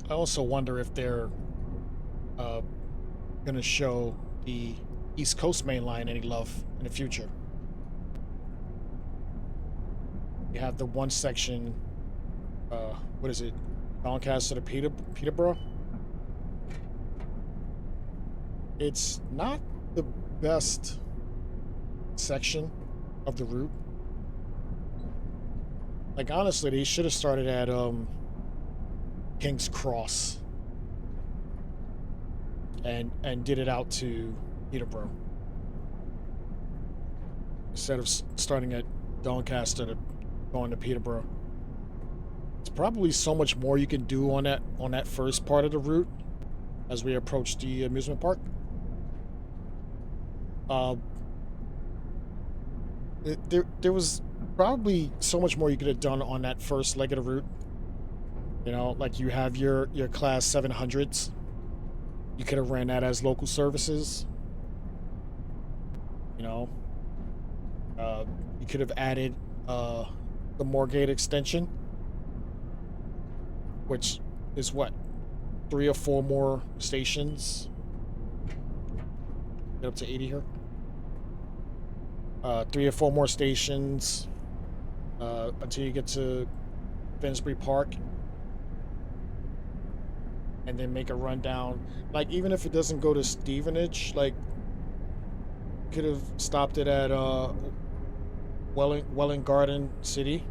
I also wonder if they're going to show the East Coast main line any love in the future. You have the one section, what is it, Doncaster to Peterborough? It's not the best section of the route. Like, honestly, they should have started at King's Cross and did it out to Peterborough instead of starting at Doncaster to going to Peterborough. There's probably so much more you can do on that first part of the route as we approach the amusement park. Uh, there was probably so much more you could have done on that first leg of the route. You know, like you have your class 700s. You could have ran that as local services. You know, uh, you could have added the Moorgate extension, which is what, 3 or 4 more stations. Get up to 80 here. 3 or 4 more stations until you get to Finsbury Park, and then make a run down. Like, even if it doesn't go to Stevenage, like, could have stopped it at Welling Garden City.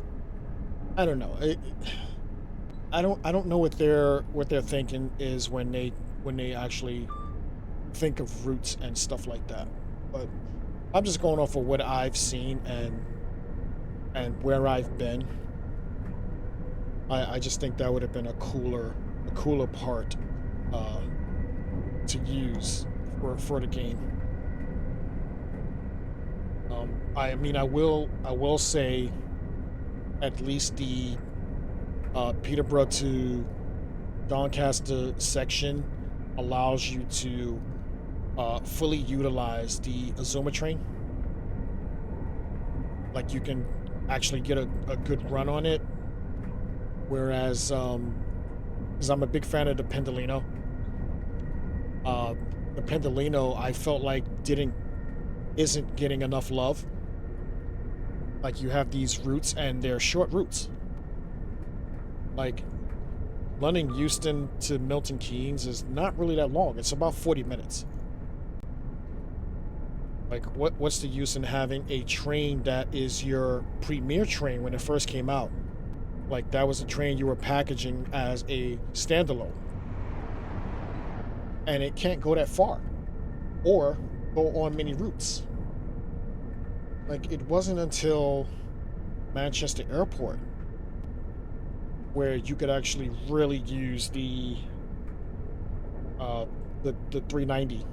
I don't know. I don't know what their thinking is when they actually think of routes and stuff like that. But I'm just going off of what I've seen and where I've been. I just think that would have been a cooler part to use for the game. I mean, I will say, at least the Peterborough to Doncaster section allows you to fully utilize the Azuma train. Like, you can actually get a good run on it. Whereas, because I'm a big fan of the Pendolino, the Pendolino I felt like isn't getting enough love. Like, you have these routes and they're short routes. Like, London Euston to Milton Keynes is not really that long. It's about 40 minutes. Like, what's the use in having a train that is your premier train when it first came out? Like, that was a train you were packaging as a standalone. And it can't go that far. Or go on many routes. Like, it wasn't until Manchester Airport where you could actually really use the 390.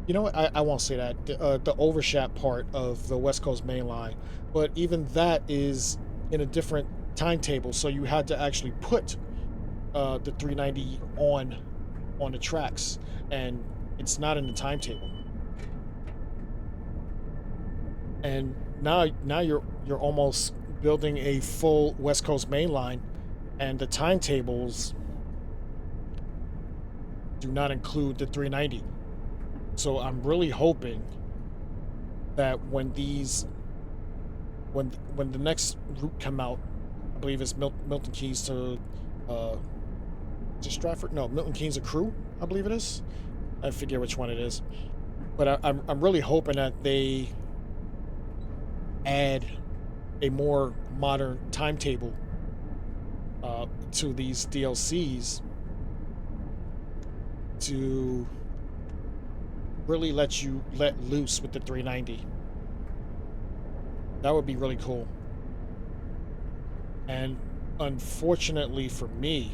You know what? I won't say that. The Overshat part of the West Coast Main Line, but even that is in a different timetable. So you had to actually put the 390 on the tracks, and it's not in the timetable. And now you're almost building a full West Coast Main Line, and the timetables do not include the 390. So I'm really hoping that when the next route come out, I believe it's Milton Keynes to Stratford. No, Milton Keynes to Crewe, I believe it is. I forget which one it is, but I'm really hoping that they add a more modern timetable to these DLCs to really let loose with the 390. That would be really cool. And unfortunately for me,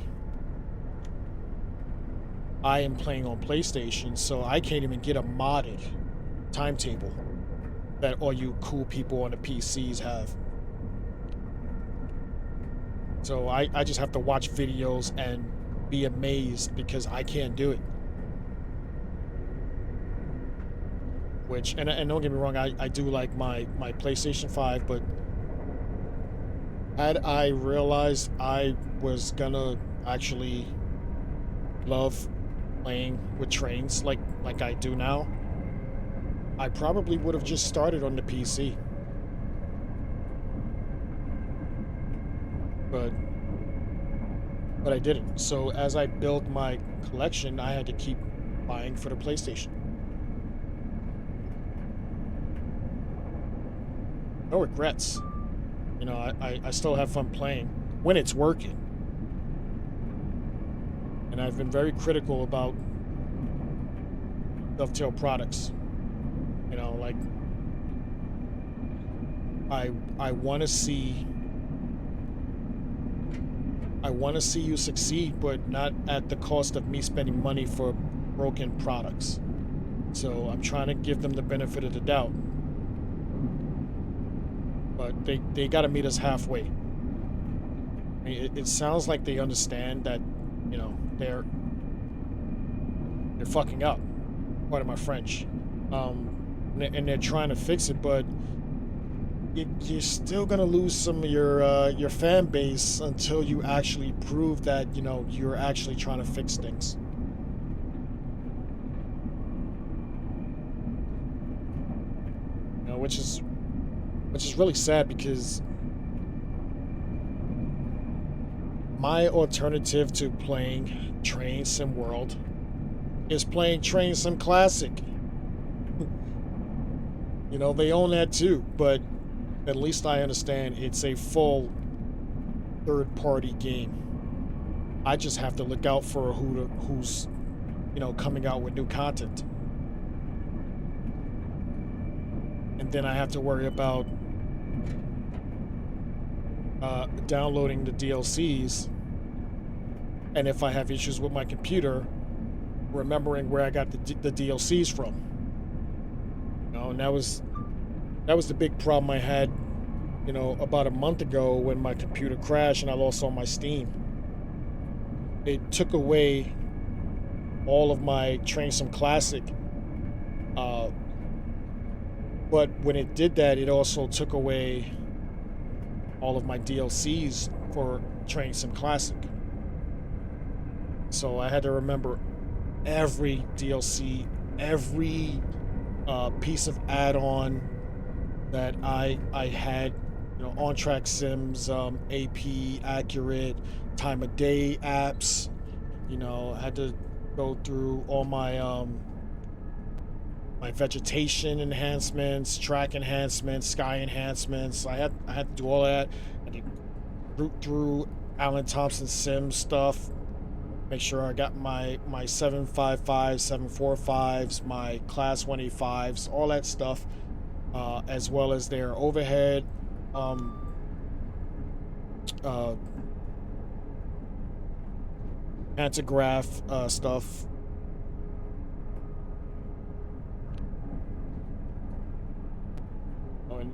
I am playing on PlayStation, so I can't even get a modded timetable that all you cool people on the PCs have. So I just have to watch videos and be amazed because I can't do it. Which, and don't get me wrong, I do like my PlayStation 5, but had I realized I was gonna actually love playing with trains like I do now, I probably would have just started on the PC. But I didn't. So as I built my collection, I had to keep buying for the PlayStation. No regrets. You know, I still have fun playing when it's working. And I've been very critical about Dovetail products. You know, like, I want to see I want to see you succeed, but not at the cost of me spending money for broken products. So I'm trying to give them the benefit of the doubt. But they got to meet us halfway. I mean, it sounds like they understand that, you know, they're fucking up. Pardon my French. And they're trying to fix it, but you're still gonna lose some of your fan base until you actually prove that, you know, you're actually trying to fix things. You know, which is really sad, because my alternative to playing Train Sim World is playing Train Sim Classic. You know, they own that too, but at least I understand it's a full third-party game. I just have to look out for who's, you know, coming out with new content. And then I have to worry about downloading the DLCs. And if I have issues with my computer, remembering where I got the DLCs from. You know, and that was the big problem I had, you know, about a month ago when my computer crashed and I lost all my Steam. It took away all of my Train Sim Classic. But when it did that, it also took away all of my DLCs for Train Sim Classic. So I had to remember every DLC, every piece of add-on that I had, you know, on track sims, AP, accurate, time of day apps. You know, I had to go through all my my vegetation enhancements, track enhancements, sky enhancements. I had to do all that. I had to root through Alan Thompson sim stuff. Make sure I got my 755s, 745s, my class 185s, all that stuff, as well as their overhead pantograph stuff. Oh, and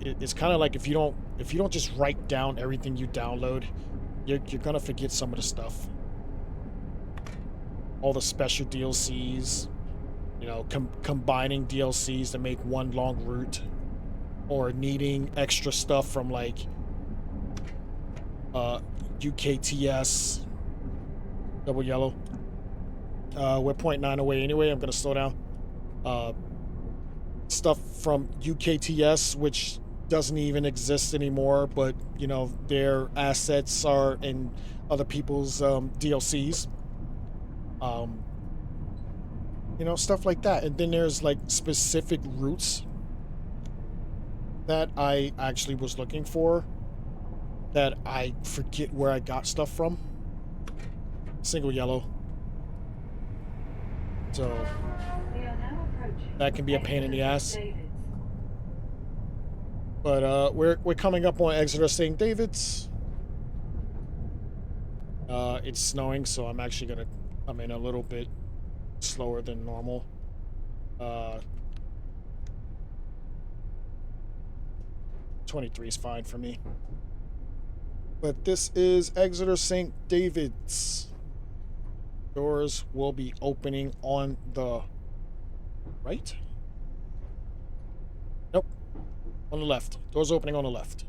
it's kind of like if you don't just write down everything you download, you're gonna forget some of the stuff. All the special DLCs, you know, combining DLCs to make one long route, or needing extra stuff from like UKTS, double yellow. We're 0.9 away anyway. I'm gonna slow down. Stuff from UKTS, which doesn't even exist anymore, but you know, their assets are in other people's DLCs. You know, stuff like that. And then there's like specific routes that I actually was looking for that I forget where I got stuff from. Single yellow. So that can be a pain in the ass. But we're coming up on Exeter St. David's. It's snowing, so I'm actually gonna come in a little bit slower than normal. 23 is fine for me. But this is Exeter St. David's. Doors will be opening on the right? Nope. On the left. Doors opening on the left.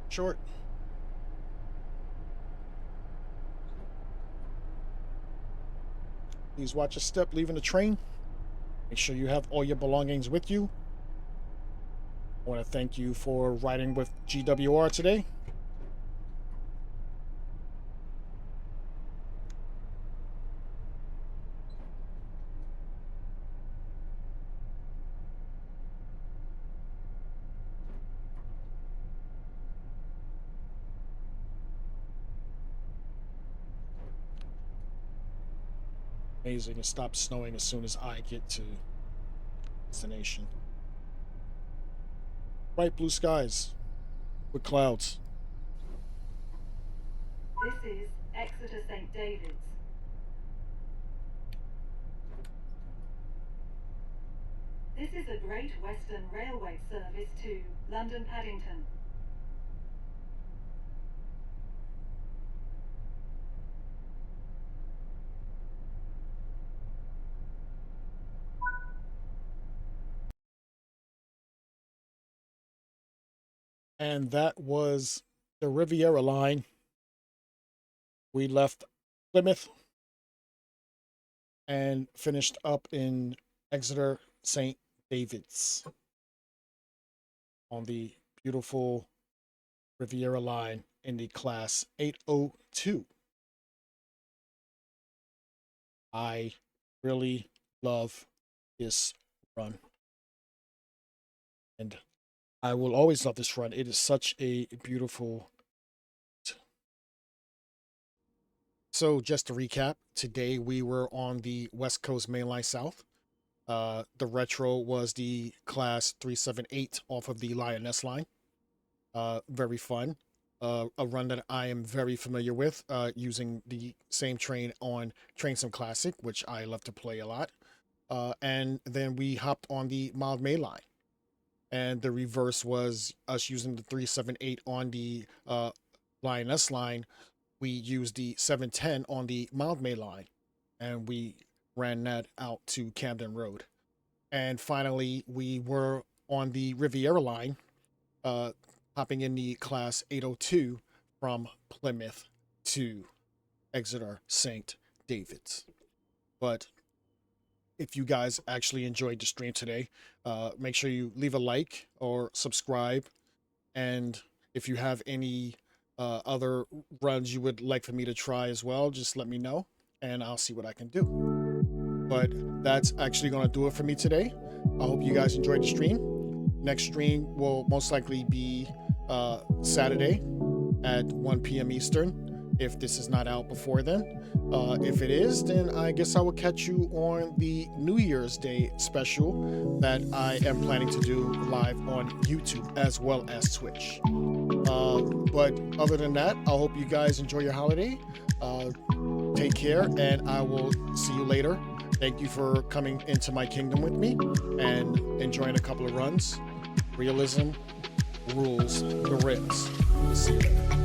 Short. Please watch your step leaving the train. Make sure you have all your belongings with you. I want to thank you for riding with GWR today. Amazing. It stops snowing as soon as I get to destination. Bright blue skies with clouds. This is Exeter St. David's. This is a Great Western Railway service to London Paddington. And that was the Riviera line. We left Plymouth and finished up in Exeter St. David's on the beautiful Riviera line in the class 802. I really love this run, and I will always love this run. It is such a beautiful. So just to recap, today we were on the West Coast Mainline South. The retro was the class 378 off of the Lioness line. Very fun. A run that I am very familiar with, using the same train on Train Sim Classic, which I love to play a lot. And then we hopped on the Mildmay line. And the reverse was us using the 378 on the Lioness line. We used the 710 on the Mildmay line, and we ran that out to Camden Road. And finally, we were on the Riviera line, hopping in the class 802 from Plymouth to Exeter St. David's. But if you guys actually enjoyed the stream today, make sure you leave a like or subscribe. And if you have any other runs you would like for me to try as well, just let me know and I'll see what I can do. But that's actually going to do it for me today. I hope you guys enjoyed the stream. Next stream will most likely be Saturday at 1 p.m. Eastern, if this is not out before then. If it is, then I guess I will catch you on the New Year's Day special that I am planning to do live on YouTube as well as Twitch. But other than that, I hope you guys enjoy your holiday. Take care, and I will see you later. Thank you for coming into my kingdom with me and enjoying a couple of runs. Realism rules the rails. See you later.